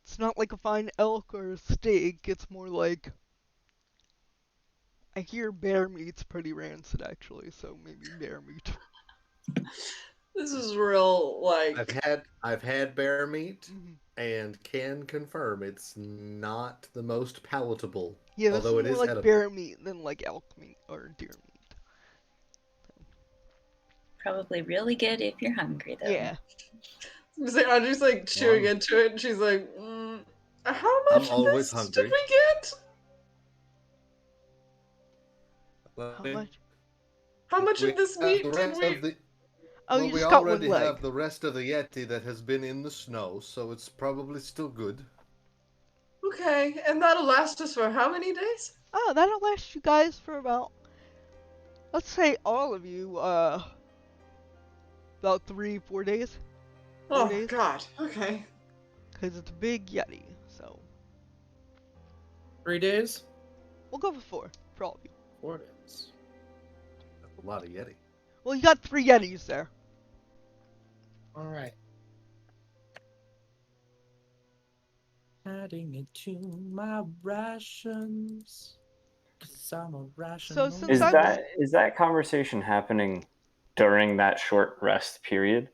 It's not like a fine elk or a steak. It's more like, I hear bear meat's pretty rancid actually, so maybe bear meat. This is real like I've had bear meat Mhm. and can confirm it's not the most palatable. Yeah, this although is it more is like edible. bear meat than like elk meat or deer meat. Probably really good if you're hungry, though. Yeah. It's like Audrey's like chewing I'm- into it, and she's like, "How much I'm of always this hungry. did we get? How much? How much of this meat did we?" Oh, well, you we just got one already leg. have the rest of the Yeti that has been in the snow, so it's probably still good. Okay, and that'll last us for how many days? Oh, that'll last you guys for about, let's say all of you, about 3-4 days. 4 Oh days. God. Okay. Because it's a big Yeti, so 3 days? we'll go for 4 for all of you. 4 days. That's a lot of Yeti. Well, you got 3 Yetis there. Alright. Adding it to my rations. 'Cause I'm a rational. since Is I'm- that conversation happening during that short rest period?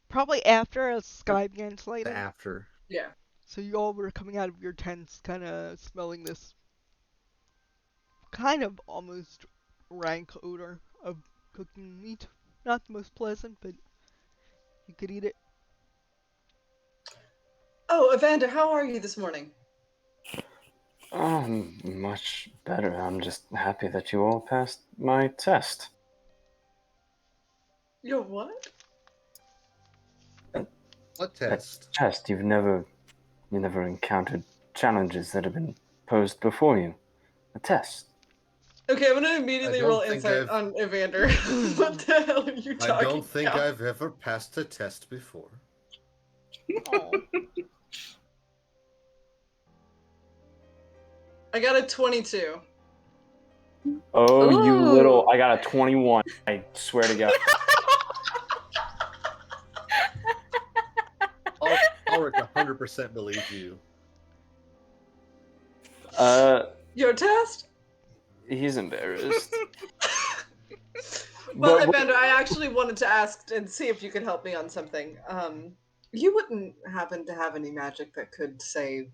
Probably after as sky began to lighten. After. Yeah. So you all were coming out of your tents, kind of smelling this kind of almost rank odor of cooking meat. Not the most pleasant, but you could eat it. Oh, Evander, how are you this morning? Much better. I'm just happy that you all passed my test. Your what? What test? Test. You never encountered challenges that have been posed before you. A test. Okay, I'm gonna immediately I don't roll think insight I've- on Evander. What the hell are you talking I don't think about? I've ever passed a test before. Oh. I got a 22. Oh, you Ooh. little! I got a 21. I swear to God. Ulrich 100% believes you. Your test? He's embarrassed. Well, But Evander, I actually wanted to ask and see if you could help me on something. You wouldn't happen to have any magic that could, say,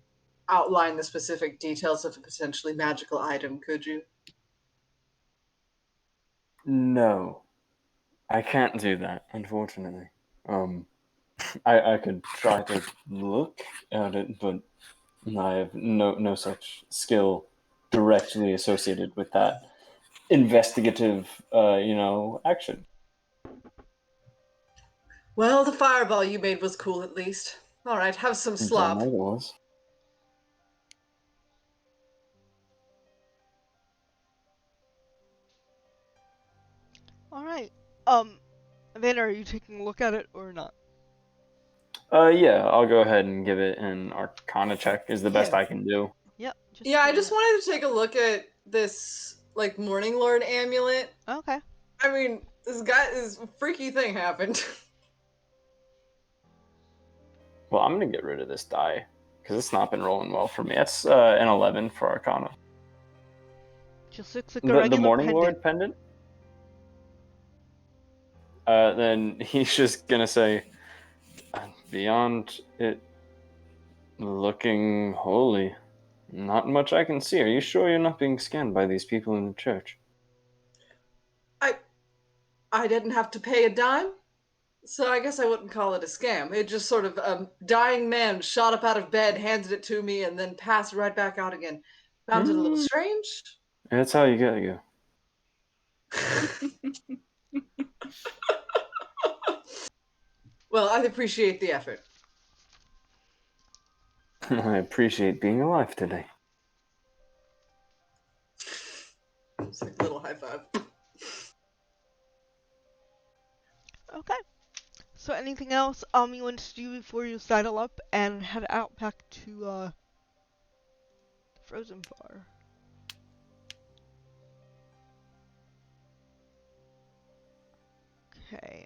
outline the specific details of a potentially magical item, could you? no, I can't do that, unfortunately. I could try to look at it, but I have no such skill directly associated with that investigative, action. Well, the fireball you made was cool at least. All right, have some Damn slop. right it was. Alright. Evander, are you taking a look at it or not? Yeah, I'll go ahead and give it an Arcana check. Is the best Yeah. I can do. Yep. Just Yeah, I do just that. wanted to take a look at this, like, Morning Lord amulet. Okay. I mean, this freaky thing happened. Well, I'm gonna get rid of this die because it's not been rolling well for me. That's an 11 for Arcana. Just looks like a The regular Morning pendant. Lord pendant. Then he's just gonna say, beyond it looking holy, not much I can see. Are you sure you're not being scanned by these people in the church? I didn't have to pay a dime, so I guess I wouldn't call it a scam. It just sort of dying man shot up out of bed, handed it to me, and then passed right back out again. Found it a little strange. That's how you gotta go. Well, I appreciate the effort. I appreciate being alive today. It's like a little high five. Okay. So anything else you want to do before you saddle up and head out back to the Frozen Bar? Okay.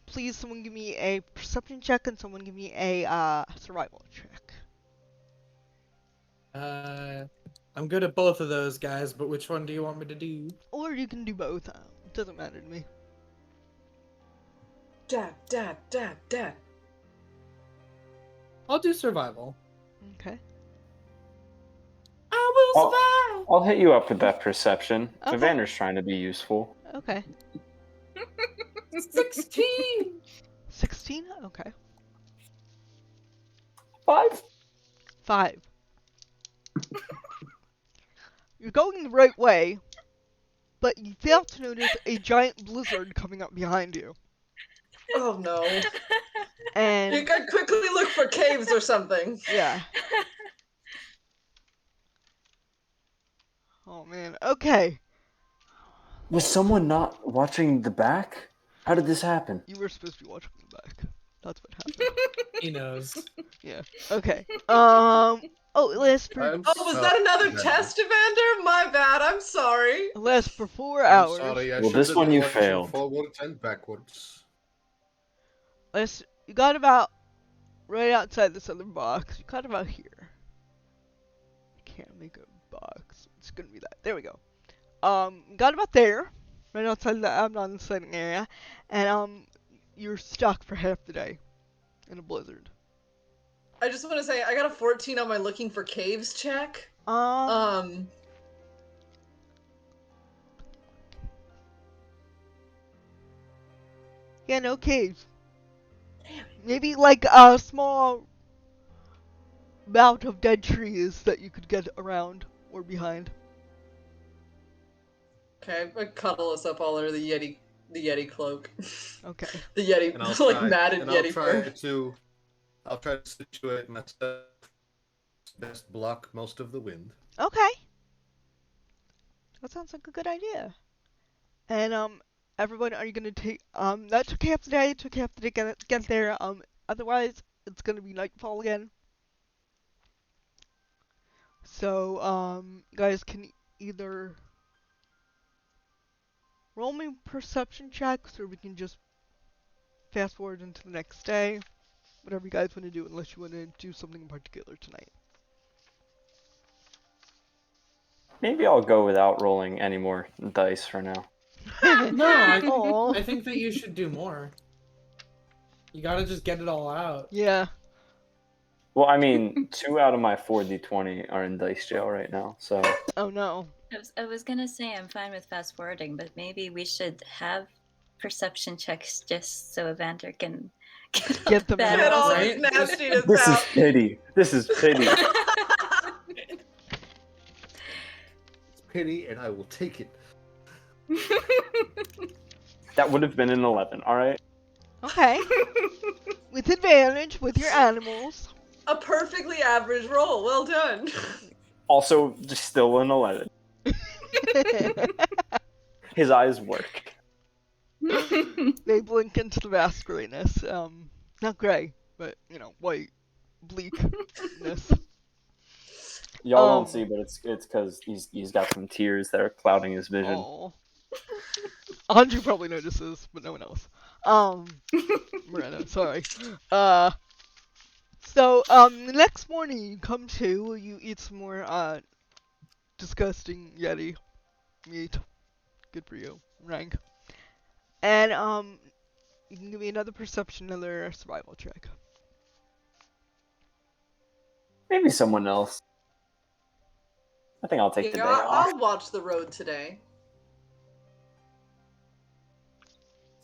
Please someone give me a perception check and someone give me a survival check. I'm good at both of those guys, but which one do you want me to do? Or you can do both. It doesn't matter to me. Dad. I'll do survival. Okay. I will survive. I'll hit you up with that perception. Okay. Evander's trying to be useful. Okay. 16. 16? Okay. 5. 5. You're going the right way, but you fail to notice a giant blizzard coming up behind you. Oh no. You And could quickly look for caves or something. yeah. Oh man. Okay. Was someone not watching the back? How did this happen? You were supposed to be watching the back. That's what happened. He knows. Yeah. Okay. Last for Was that another test, Evander? My bad, I'm sorry. last for 4 I'm hours. sorry, I Well, should this have one you watched failed. Forwards and backwards. You got about right outside this other box. You got about here. I can't make a box. It's gonna be that. There we go. Got about there, right outside the Abaddon sledding area, and you're stuck for half the day in a blizzard. I just want to say I got a 14 on my looking for caves check. Yeah, no caves. Maybe like a small amount of dead trees that you could get around or behind. Okay, I cuddle us up all over the Yeti cloak. Okay. The Yeti, And I'll like try, matted and Yeti fur. I'll try to situate myself best block most of the wind. Okay. That sounds like a good idea. And everyone, are you gonna take that took half the day, it took half the day to get there. Otherwise it's gonna be nightfall again. So guys can either roll me perception checks or we can just fast forward into the next day. Whatever you guys want to do, unless you want to do something in particular tonight. Maybe I'll go without rolling any more dice for now. No, Aw. I think that you should do more. You gotta just get it all out. Yeah. Well, I mean, 2 out of my 4d20 are in dice jail right now, so Oh no. I was gonna say I'm fine with fast forwarding, but maybe we should have perception checks just so Evander can Get get them bad out. Get all rolls. this Right? nastiness this is out. pity. This is pity. It's pity, and I will take it. That would have been an 11. All right. Okay. With advantage with your animals. A perfectly average roll. Well done. Also, just still an 11. His eyes work. They blink into the vascularness. Not gray, but white, bleakness. Y'all don't see, but it's because he's got some tears that are clouding his vision. Oh. Andrew probably notices, but no one else. Miranda, sorry. So, the next morning you come to, you eat some more, disgusting Yeti meat. Good for you, rank. And, you can give me another perception, another survival check. Maybe someone else. I think I'll take the day Yeah, off. I'll watch the road today.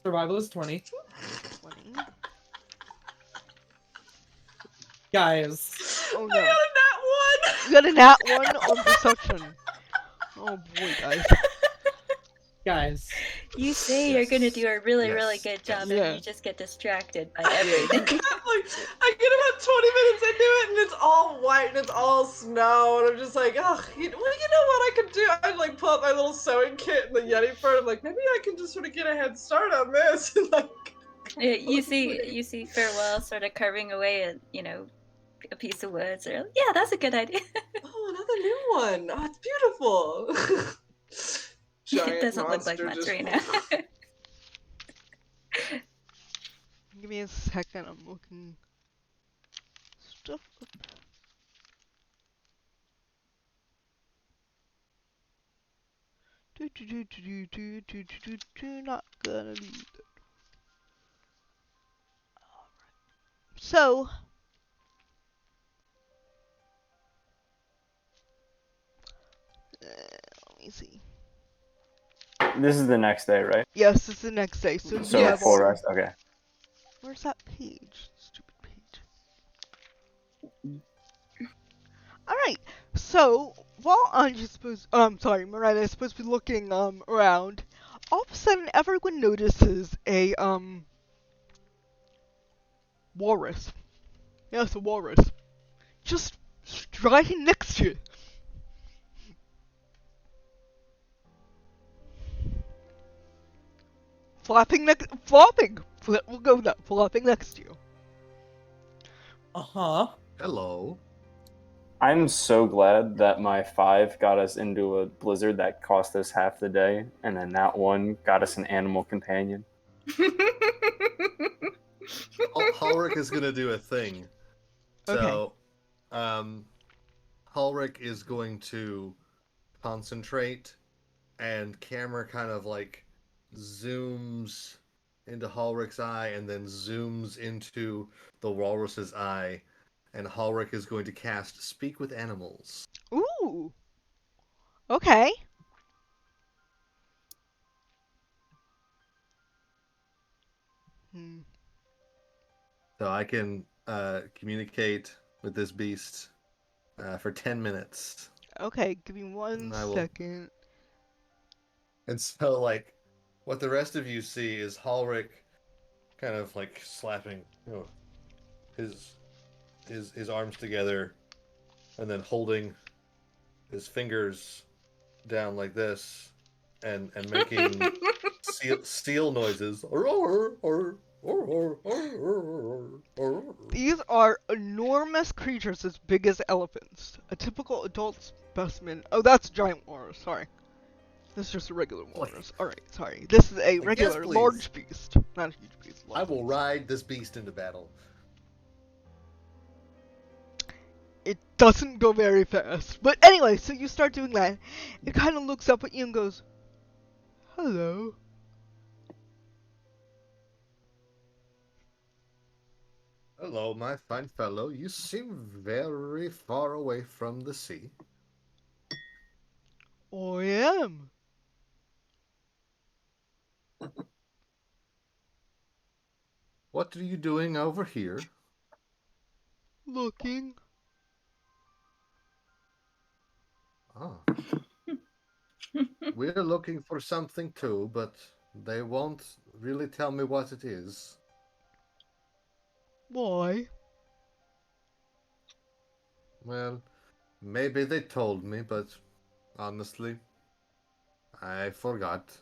Survival is 20. 20. Guys. Oh I no. got You got a nat 1 on perception. Oh boy, guys. Guys. You say you're gonna do a really, Yes. really good job, Yeah. and you just get distracted by a nat one. everything. Like, I get about 20 minutes into it, and it's all white, and it's all snow, and I'm just like, ugh, you know what I could do? I like pull out my little sewing kit and the Yeti part. I'm like, maybe I can just sort of get a head start on this. And like, You see Farewell sort of carving away at a piece of wood. So yeah, that's a good idea. oh, another new one. Oh, it's beautiful. Giant It doesn't look like monster much just- right now. Give me a second, I'm looking stuff up. Not gonna do that. Alright. So, let me see. This is the next day, right? Yes, it's the next day. So, So you Yes. have full all. rest. Okay. Where's that page? Stupid page. Alright, so while I'm sorry, Miranda is supposed to be looking around, all of a sudden everyone notices a walrus. Yes, a walrus. Just striding next to you. We'll go with that. Flopping next to you. Uh-huh. Hello. I'm so glad that my 5 got us into a blizzard that cost us half the day, and then that one got us an animal companion. Ulrich is gonna do a thing. So, Ulrich is going to concentrate, and camera kind of like zooms into Ulrich's eye, and then zooms into the walrus's eye, and Ulrich is going to cast Speak with Animals. Ooh. Okay. Hmm. So I can communicate with this beast for 10 minutes. Okay, give me one And I will- second. And so, like, what the rest of you see is Ulrich kind of like slapping his arms together, and then holding his fingers down like this, and making steel noises. These are enormous creatures as big as elephants. A typical adult specimen. Oh, that's a giant walrus. Sorry. This is just a regular walrus. Alright, sorry. This is a regular please. large beast. Not a huge beast. I will ride this beast into battle. it doesn't go very fast. But anyway, so you start doing that. It kind of looks up at you and goes, "Hello." Hello, my fine fellow. You seem very far away from the sea. I am. What are you doing over here? Looking. Ah. We're looking for something too, but they won't really tell me what it is. Why? Well, maybe they told me, but honestly, I forgot.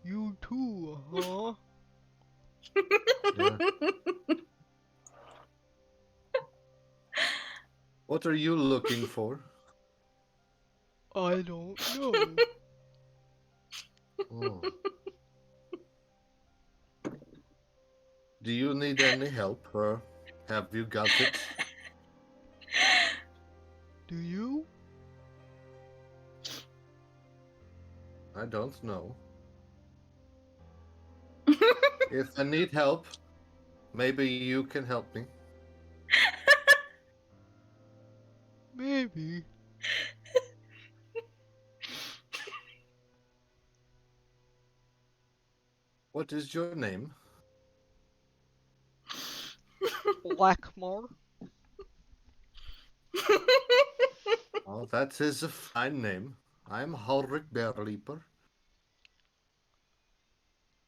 You too, huh? Yeah. What are you looking for? I don't know. Oh. Do you need any help, or have you got it? Do you? I don't know. If I need help, maybe you can help me. Maybe. What is your name? Blackmore. Oh, that is a fine name. I'm Ulrich Bearleaper.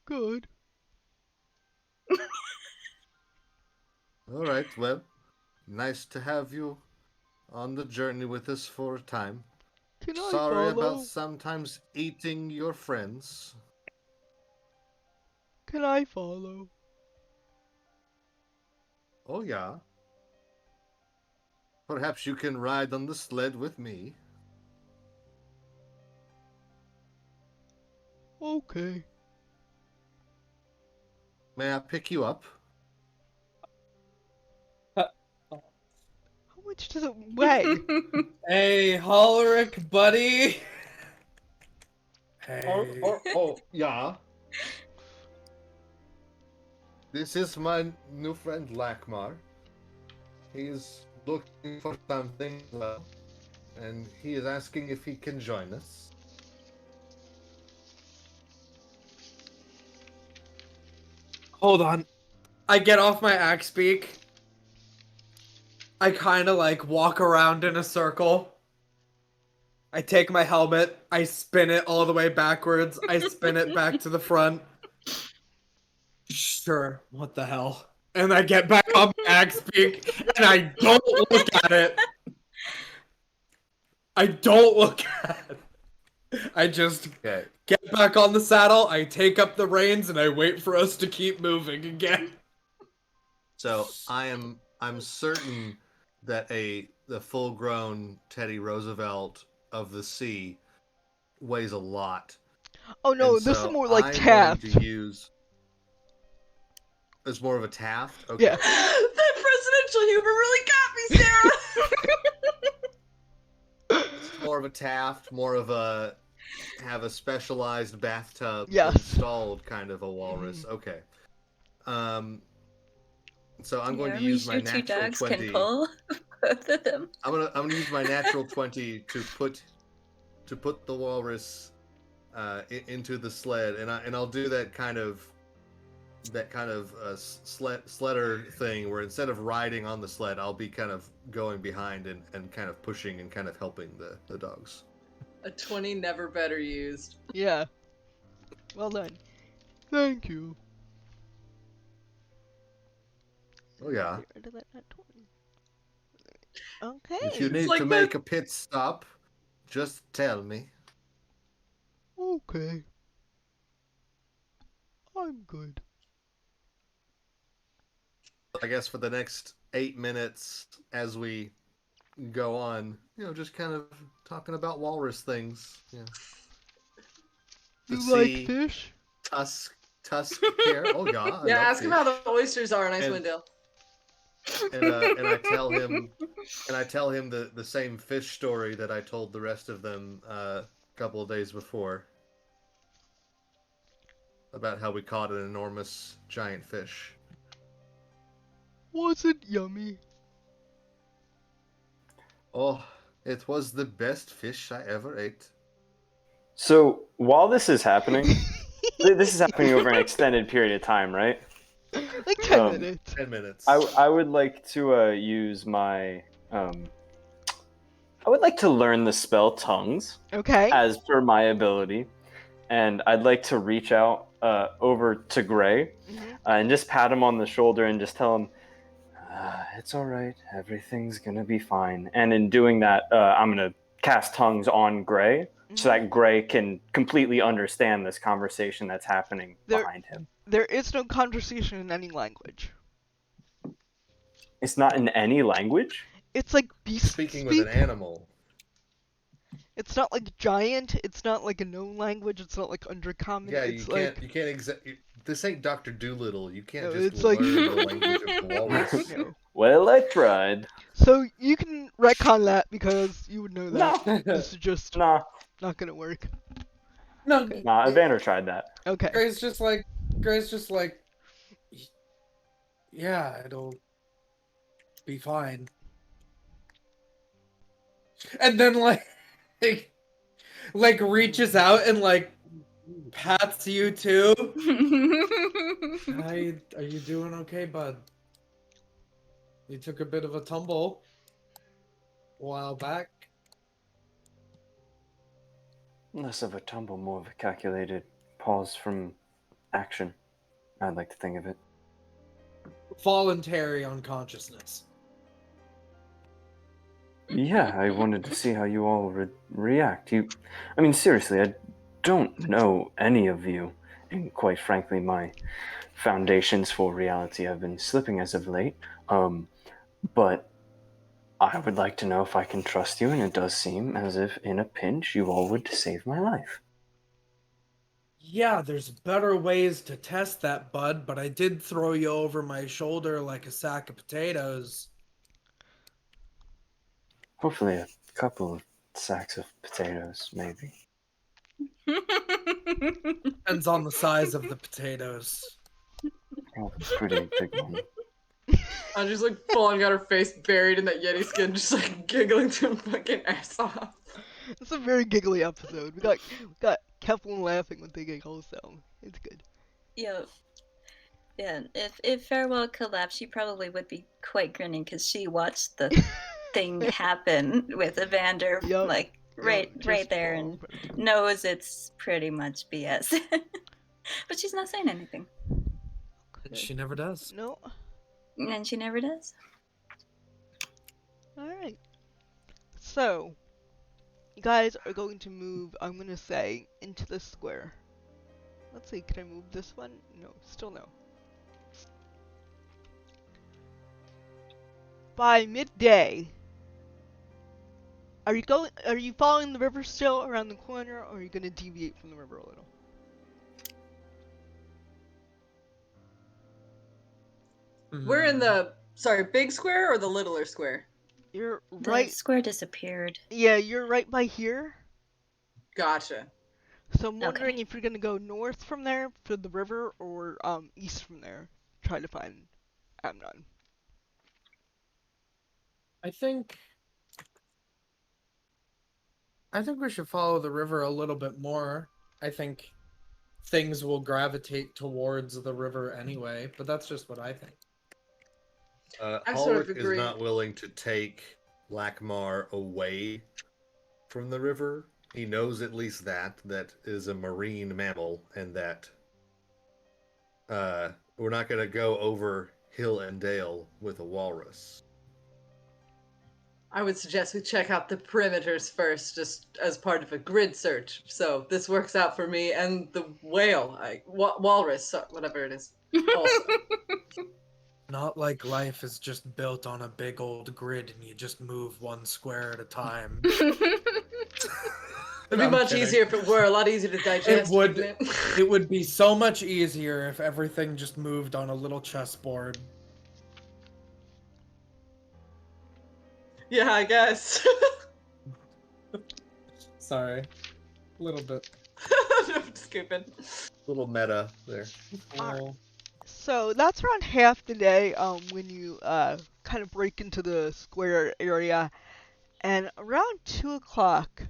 Good. All right, well, nice to have you on the journey with us for a time. Can I Sorry about follow? sometimes eating your friends. Can I follow? Oh, yeah. Perhaps you can ride on the sled with me. Okay. May I pick you up? How much does it weigh? Hey, Holrick, buddy. Hey. Yeah. This is my new friend Lakmar. He's looking for something as well, and he is asking if he can join us. Hold on. I get off my axe beak. I kind of like walk around in a circle. I take my helmet. I spin it all the way backwards. I spin it back to the front. Sure, what the hell? And I get back on my axe beak and I don't look at it. I don't look at it. I just Okay. get back on the saddle. I take up the reins and I wait for us to keep moving again. So I'm certain that the full-grown Teddy Roosevelt of the sea weighs a lot. Oh no, And this is so more like I'm Taft. going to use. It's more of a Taft. Okay. Yeah. That presidential humor really got me, Sarah. It's more of a Taft, more of a have a specialized bathtub Yes. installed kind of a walrus. Okay. So I'm going to use my Your two natural dogs 20. can pull both of them. I'm gonna use my natural 20 to put the walrus into the sled, and I'll do that kind of sledder thing where instead of riding on the sled, I'll be kind of going behind and kind of pushing and kind of helping the dogs. A 20 never better used. Yeah. Well done. Thank you. Oh yeah. Get rid of that nat 20. Okay. If you It's need like to the- make a pit stop, just tell me. Okay. I'm good. I guess for the next 8 minutes as we go on, just kind of talking about walrus things. Yeah. The You like sea, fish? tusk care. Oh yeah. I Yeah, love ask him fish. how the oysters are in And- Icewind Dale. and I tell him the same fish story that I told the rest of them a couple of days before about how we caught an enormous giant fish. Was it yummy? Oh, it was the best fish I ever ate. So while this is happening, this is happening over an extended period of time, right? Like 10 minutes. 10 minutes. I would like to use my I would like to learn the spell tongues Okay. as per my ability, and I'd like to reach out over to Gray and just pat him on the shoulder and just tell him, "It's all right. Everything's gonna be fine." And in doing that, I'm gonna cast tongues on Gray so that Gray can completely understand this conversation that's happening behind him. There is no conversation in any language. It's not in any language? It's like beast Speaking speak. with an animal. It's not like giant. It's not like a known language. It's not like undercommon. Yeah, it's you can't this ain't Dr. Doolittle. You can't No, just it's like- learn the language of the walrus. No. Well, I tried. So you can retcon that because you would know that. No. This is just Nah, not gonna work. No, Evander tried that. Okay. Gray's just like, yeah, it'll be fine. And then like reaches out and like pats you too. Hi, are you doing okay, bud? You took a bit of a tumble a while back. Less of a tumble, more of a calculated pause from action. I'd like to think of it. Voluntary unconsciousness. Yeah, I wanted to see how you all would react. I mean, seriously, I don't know any of you, and quite frankly, my foundations for reality have been slipping as of late. But I would like to know if I can trust you, and it does seem as if in a pinch you all would save my life. Yeah, there's better ways to test that, bud, but I did throw you over my shoulder like a sack of potatoes. Hopefully a couple of sacks of potatoes, maybe. Depends on the size of the potatoes. Oh, pretty big one. I'm just like falling got her face buried in that Yeti skin, just like giggling to her fucking ass off. It's a very giggly episode. We got Keflin laughing with the giggles, so it's good. Yeah. If Farewell collapsed, she probably would be quite grinning because she watched the thing happen with Evander, Yup. like right Just there, fall and right. knows it's pretty much BS. But she's not saying anything, She never does. No. and she never does. All right. So, you guys are going to move. I'm gonna say into the square. Let's see. Can I move this one? No. Still no. By midday, are you following the river still around the corner, or are you gonna deviate from the river a little? We're in the big square or the littler square? You're The right. square disappeared. Yeah, you're right by here. Gotcha. So I'm wondering Okay. if you're gonna go north from there for the river, or east from there, try to find Amnon. I think we should follow the river a little bit more. I think things will gravitate towards the river anyway, but that's just what I think. I sort of Ulrich is agree. not willing to take Lackmar away from the river. He knows at least that is a marine mammal, and that we're not going to go over hill and dale with a walrus. I would suggest we check out the perimeters first, just as part of a grid search. So this works out for me and the whale, walrus, whatever it is. Also. Not like life is just built on a big old grid and you just move one square at a time. It'd be I'm much kidding. easier if it were, a lot easier to digest. would. wouldn't it? It would be so much easier if everything just moved on a little chessboard. Yeah, I guess. Sorry. A little bit. I'm just kidding. Little meta there. Oh. So that's around half the day when you kind of break into the square area, and around 2 o'clock,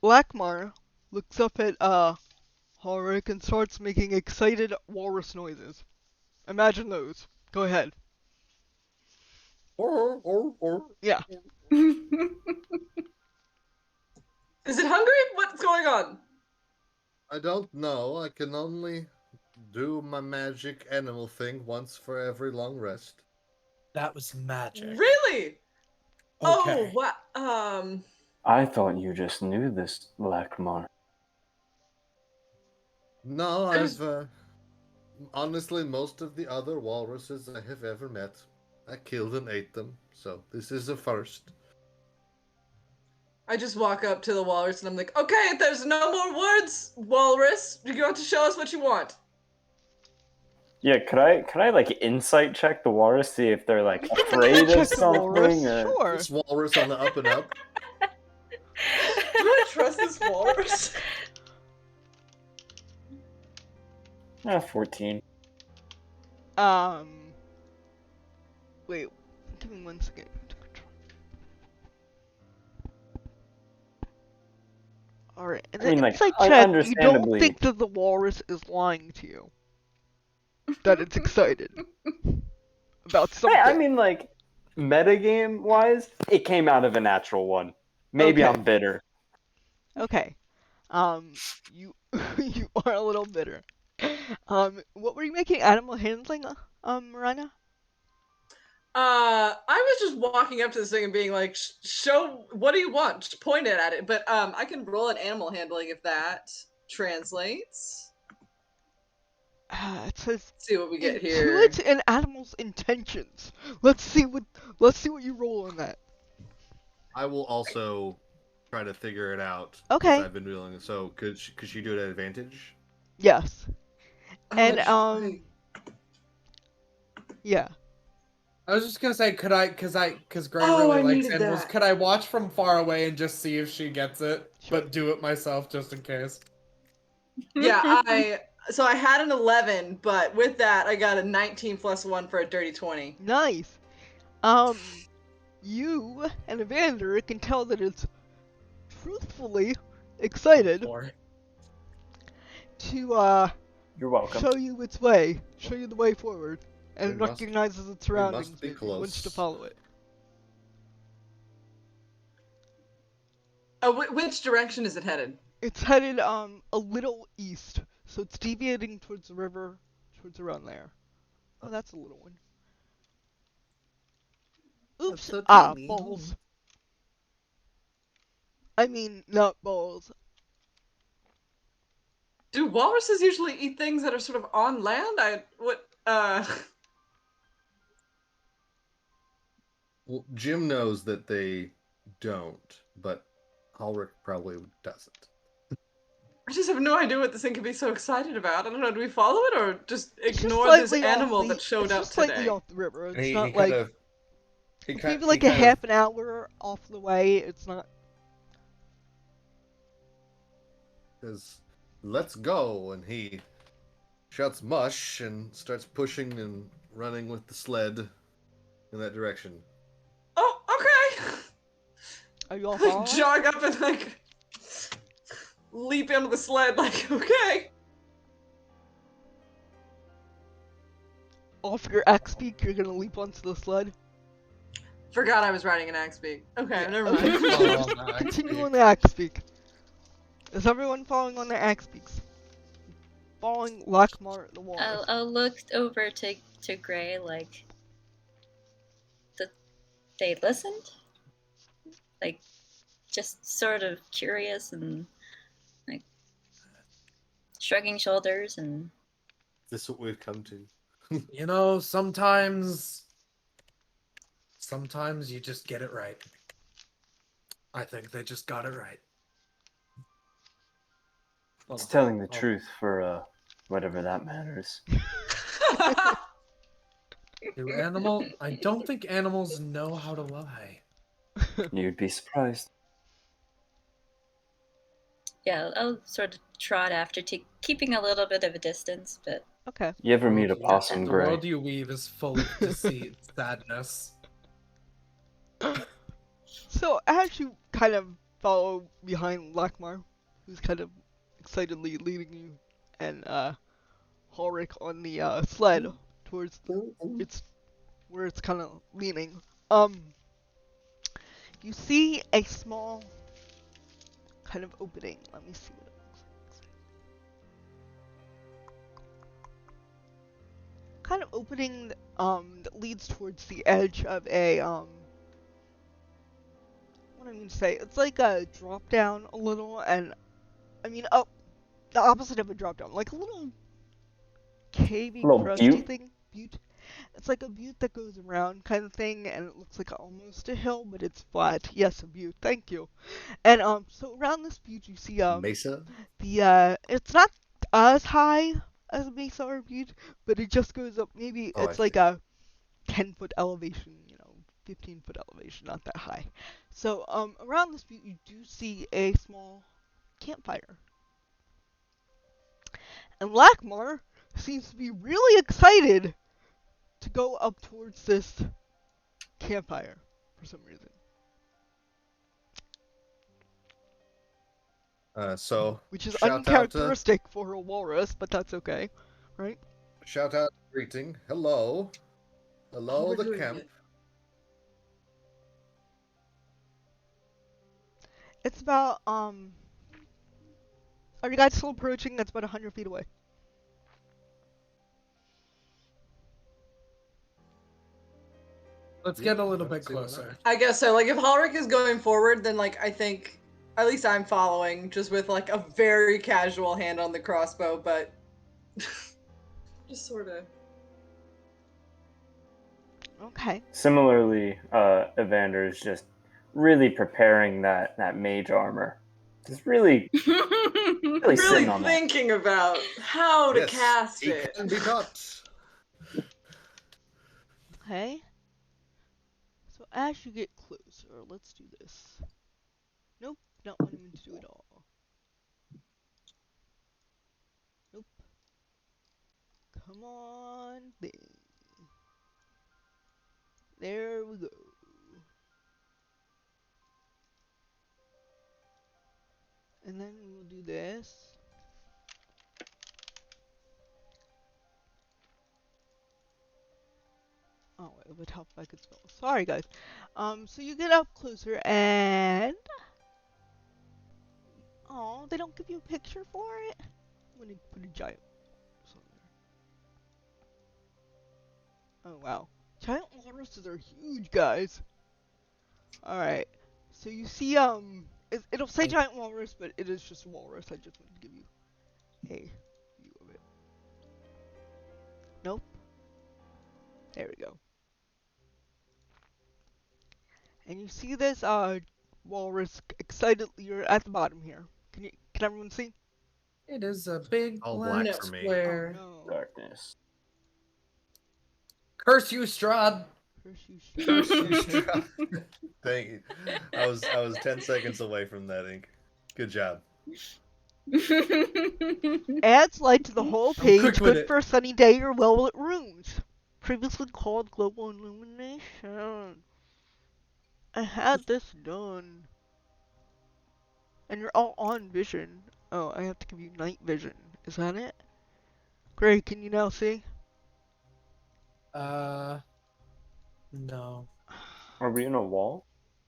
Blackmar looks up at Ulrich and starts making excited walrus noises. Imagine those. Go ahead. Yeah. Is it hungry? What's going on? I don't know. I can only do my magic animal thing once for every long rest. That was magic. Really? Okay. Oh, what? I thought you just knew this, Blackmar. No, I just- honestly, most of the other walruses I have ever met, I killed and ate them. So this is a first. I just walk up to the walrus and I'm like, okay, if there's no more words, walrus, you're going to show us what you want. Yeah, could I like insight check the walrus, see if they're like afraid Check of the something walrus, or sure. This walrus on the up and up. Do I trust this walrus? 14. Wait, give me 1 second. Alright, and I mean, then like, insight check, you don't understandably- think that the walrus is lying to you. That it's excited about something. Hey, I mean, like, metagame wise, it came out of a natural one. Maybe Okay. I'm bitter. Okay. You you are a little bitter. What were you making? Animal handling, Marina? I was just walking up to this thing and being like, show, what do you want? Just point it at it. But I can roll an animal handling if that translates. It says See what we get here. intuit an animal's intentions. Let's see what you roll on that. I will also try to figure it out. 'cause Okay. I've been doing so. Could she do it at advantage? Yes. Oh, And that's right. yeah. I was just gonna say, cause Gray Oh, really I likes needed animals. that. Could I watch from far away and just see if she gets it, Sure. but do it myself just in case? Yeah, so I had an 11, but with that I got a 19 plus 1 for a dirty 20. Nice. You and Evander can tell that it's truthfully excited Or to You're welcome. show you its way, show you the way forward, and It must- recognizes its surroundings. be Maybe wants to close. follow it. Which direction is it headed? It's headed a little east, so it's deviating towards the river, towards around there. Oh, that's a little one. Oops. so Ah, teeny. balls. I mean, not balls. Do walruses usually eat things that are sort of on land? Well, Jim knows that they don't, but Ulrich probably doesn't. I just have no idea what this thing could be so excited about. I don't know, do we follow it or just It's just ignore this slightly off animal the- that showed it's up just slightly today? off the river. It's He not kind like of. it's maybe like a half an hour off the way. It's not. Says, "Let's go," and he shouts "mush" and starts pushing and running with the sled in that direction. Oh, okay. Are you all Like following? jog up and like leap into the sled like, okay. Off your axe peak, you're gonna leap onto the sled. Forgot I was riding an axe beak. Okay, Yeah, never okay. mind. Oh, no, Continue on the axe peak. Is everyone following on their axe peaks? Following Lockmar the Walrus. I'll look over to Gray like they listened, like just sort of curious and like shrugging shoulders and Is this what we've come to? You know, sometimes you just get it right. I think they just got it right. It's telling the truth for whatever that matters. I don't think animals know how to lie. You'd be surprised. Yeah, I'll sort of trot after, keeping a little bit of a distance, but Okay. You ever meet a World you- possum The gray? world you weave is full of deceit, sadness. So as you kind of follow behind Lakmar, who's kind of excitedly leading you, and Ulrich on the sled towards its where it's kind of leaning, you see a small kind of opening. Let me see what it looks like. Kind of opening that leads towards the edge of a what do I mean to say? It's like a drop down a little, and I mean the opposite of a drop down, like a little cavey, Little crusty butte? thing. Butte. It's like a butte that goes around kind of thing, and it looks like almost a hill, but it's flat. Yes, a butte. Thank you. And so around this butte, you see Mesa. it's not as high as a mesa or a butte, but it just goes up. Maybe Oh, I it's like see. a 10-foot elevation, 15-foot elevation, not that high. So around this butte, you do see a small campfire. And Lakmar seems to be really excited to go up towards this campfire for some reason. So Which is shout out, uncharacteristic for a walrus, but that's okay, right? greeting. Hello, hello, we're the doing camp. it. It's about, are you guys still approaching? That's about 100 feet away. Let's get a little I don't bit see why not. closer. I guess so. Like if Ulrich is going forward, then like I think at least I'm following, just with like a very casual hand on the crossbow, but just sort of. Okay. Similarly, Evander is just really preparing that mage armor. Just really really Really sitting on that. thinking about how to Yes, cast he it. can be taught. Okay. So as you get closer, let's do this. Nope, not what I meant to do at all. Nope. Come on, thing. There we go. And then we'll do this. Oh, it would help if I could spell. Sorry, guys. So you get up closer and... Oh, they don't give you a picture for it? I'm gonna put a giant somewhere. Oh, wow. Giant walruses are huge, guys. Alright. So you see, it'll say giant walrus, but it is just a walrus. I just wanted to give you a view of it. Nope. There we go. And you see this, walrus excitedly, you're at the bottom here. Can everyone see? It is a big All black black for me. square. Oh, no. Darkness. Curse you, Strahd! Curse you, Curse you, Strahd. Thank you. I was 10 seconds away from that ink. Good job. Adds light to the whole I'm page, quick with good it. for a sunny day or well-lit rooms. Previously called global illumination. I had this done. And you're all on vision. Oh, I have to give you night vision. Is that it? Great, can you now see? No. Are we in a wall?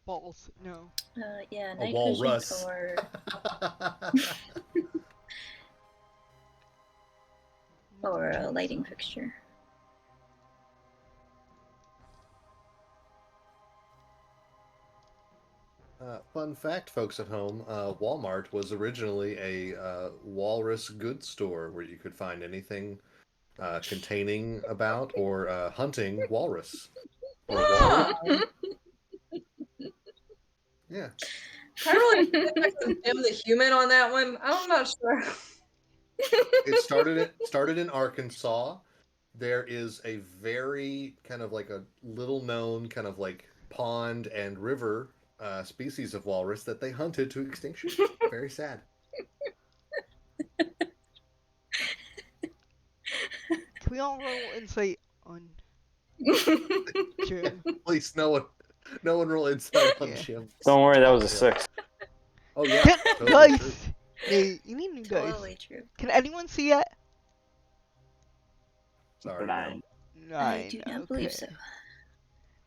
Balls, no. Yeah, A night walrus. vision or a lighting fixture. Fun fact, folks at home, Walmart was originally a walrus goods store where you could find anything containing about or hunting walrus. Or Huh. Yeah. Can I really condemn the human on that one? I'm not sure. It started in Arkansas. There is a very kind of like a little known kind of like pond and river species of walrus that they hunted to extinction. Very sad. Can we all roll insight on Jim? Please, no one roll insight on Yeah. Jim. Don't worry, that was a 6. Oh yeah, Get totally true. dice! Nate, you need new dice. Totally true. Can anyone see it? Sorry. Blind. 9. I do not okay. believe so.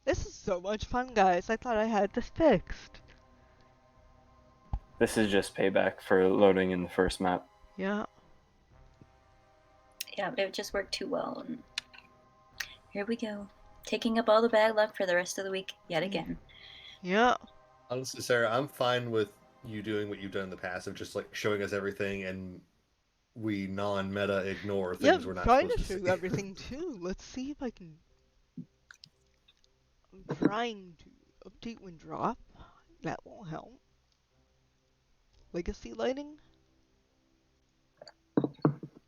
This is so much fun, guys. I thought I had this fixed. This is just payback for loading in the first map. Yeah. Yeah, it just worked too well. And here we go. Taking up all the bad luck for the rest of the week yet again. Yeah. Honestly, Sarah, I'm fine with you doing what you've done in the past of just like showing us everything and we non-meta ignore Yeah, things I'm we're not trying to supposed show to you see. everything too. Let's see if I can. I'm trying to update when drop. That won't help. Legacy lighting.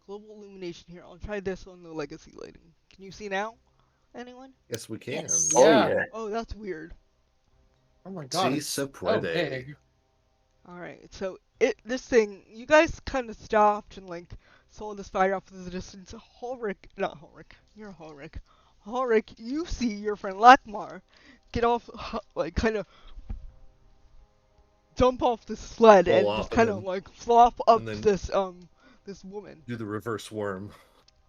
Global illumination here. I'll try this on the legacy lighting. Can you see now? Anyone? Yes, we can. Yes. Oh Yeah. yeah. Oh, that's weird. Oh my god. Si It's se so puede. big. Alright, so this thing, you guys kind of stopped and like saw this fire off in the distance. Not Ulrich, you're Ulrich. Ulrich, you see your friend Lakmar get off, like kind of jump off the sled Roll and off just and kind of then- like flop up and then- this woman, Do the reverse worm.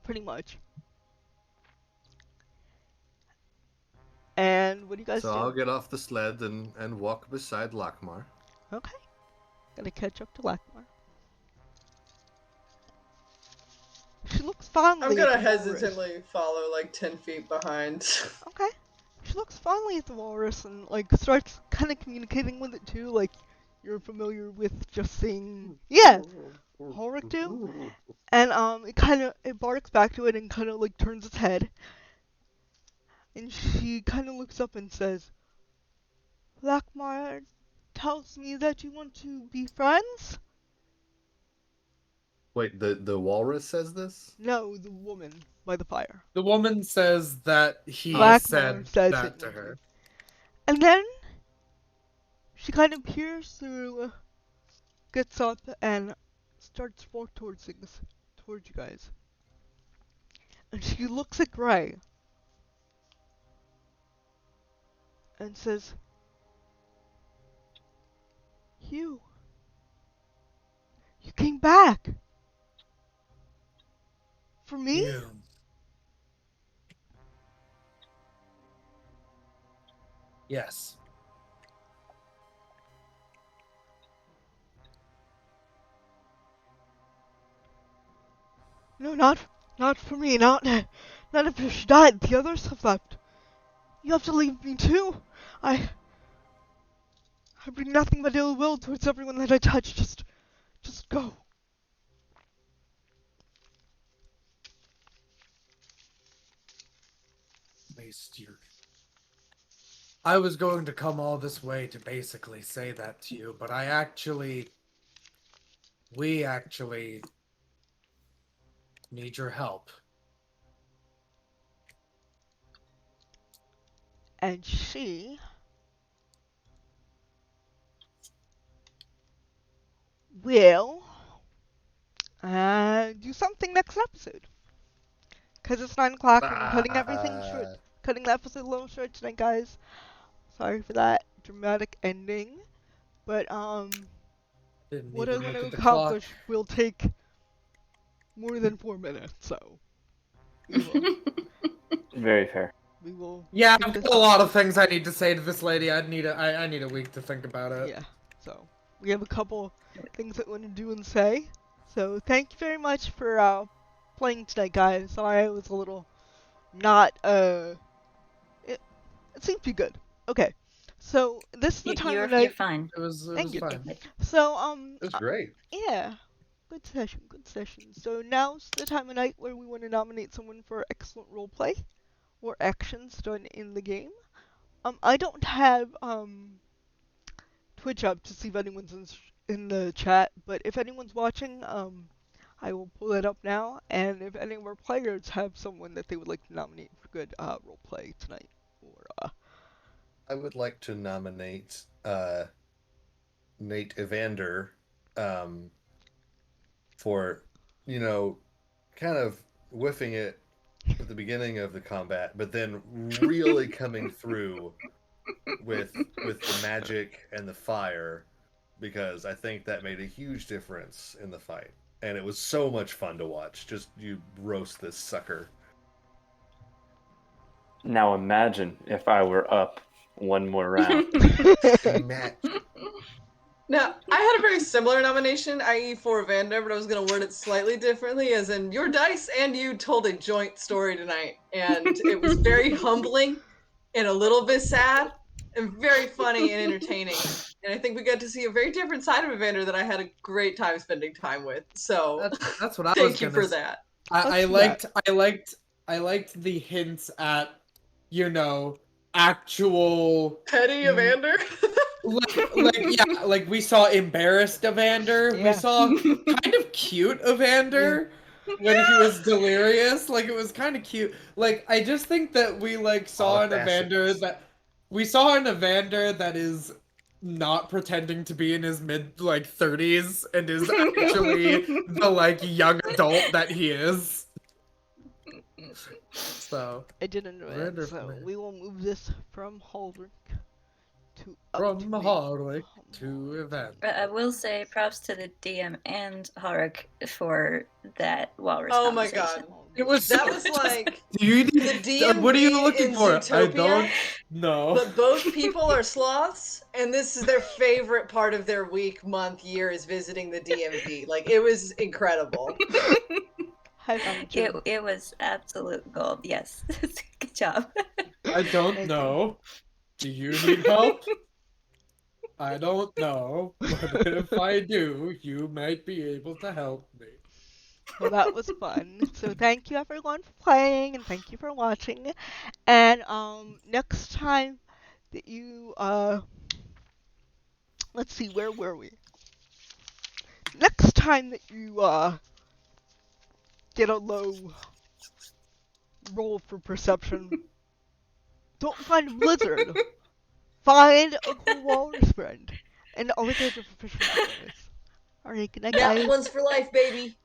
pretty much. And what do you guys So do? I'll get off the sled and walk beside Lakmar. Okay, gotta catch up to Lakmar. She looks fondly I'm at gonna the walrus. hesitantly follow like 10 feet behind. Okay. She looks fondly at the walrus and like starts kind of communicating with it too, like you're familiar with just saying, yeah, Ulrich do. And it barks back to it and kind of like turns its head. And she kind of looks up and says, Lakmar tells me that you want to be friends? Wait, the walrus says this? No, the woman by the fire. The woman says that he Lakmar said says that it to will her. be. And then she kind of peers through, gets up, and starts to walk towards you guys. And she looks at Gray and says, You came back. For me? You. Yes. No, not for me. Not if she died. The others have left. You have to leave me too. I bring nothing but ill will towards everyone that I touch. Just go. Waste your. I was going to come all this way to basically say that to you, but we actually need your help. And she will do something next episode. Because it's 9 o'clock and I'm cutting everything short. Cutting the episode a little short tonight, guys. Sorry for that dramatic ending. But, Didn't what even I'm look going at to the clock. accomplish will take more than 4 minutes, so. We will. Very fair. We will Yeah, take I've this got a lot of things I need to say to this lady. I need a week to think about it. Yeah, so we have a couple things that we want to do and say. So thank you very much for playing tonight, guys. Sorry I was a little not it seemed to be good. Okay, so this is the time of You're night. fine. It was Thank you. fine. So It was great. yeah, good session, good session. So now's the time of night where we want to nominate someone for excellent roleplay or actions done in the game. I don't have Twitch up to see if anyone's in the chat, but if anyone's watching, I will pull it up now, and if any of our players have someone that they would like to nominate for good roleplay tonight, or I would like to nominate Nate Evander um, for, you know, kind of whiffing it at the beginning of the combat, but then really coming through with the magic and the fire, because I think that made a huge difference in the fight. And it was so much fun to watch. Just you roast this sucker. Now imagine if I were up one more round. Matt, Now, I had a very similar nomination, i.e. for Evander, but I was going to word it slightly differently, as in your dice and you told a joint story tonight, and it was very humbling and a little bit sad and very funny and entertaining. And I think we got to see a very different side of Evander that I had a great time spending time with. So That's what I was thank you gonna for say. that. I What's liked the hints at, actual Petty Evander. like we saw embarrassed Evander. Yeah. We saw kind of cute Evander when he was delirious. Like it was kind of cute. Like I just think that we saw an Evander that is not pretending to be in his mid 30s and is actually the young adult that he is. So I didn't know Evander it, so for me. we will move this from Haldrick to From to me. Hardwick to Evander. I will say props to the DM and Harik for that walrus Oh my conversation. god. It was That was like Dude, the DMV what are you looking in for? I Zootopia, don't know. but both people are sloths, and this is their favorite part of their week, month, year is visiting the DMV. Like it was incredible. High five, Jim. It was absolute gold. Yes, good job. I don't Thank know. Do you need help? I don't know, but if I do, you might be able to help me. Well, that was fun. So thank you everyone for playing, and thank you for watching. And next time that you let's see, where were we? Next time that you get a low roll for perception, don't find a blizzard. Find a cool walrus friend, and always have your proficiency bonus. Alright, good night, That guys. one's for life, baby.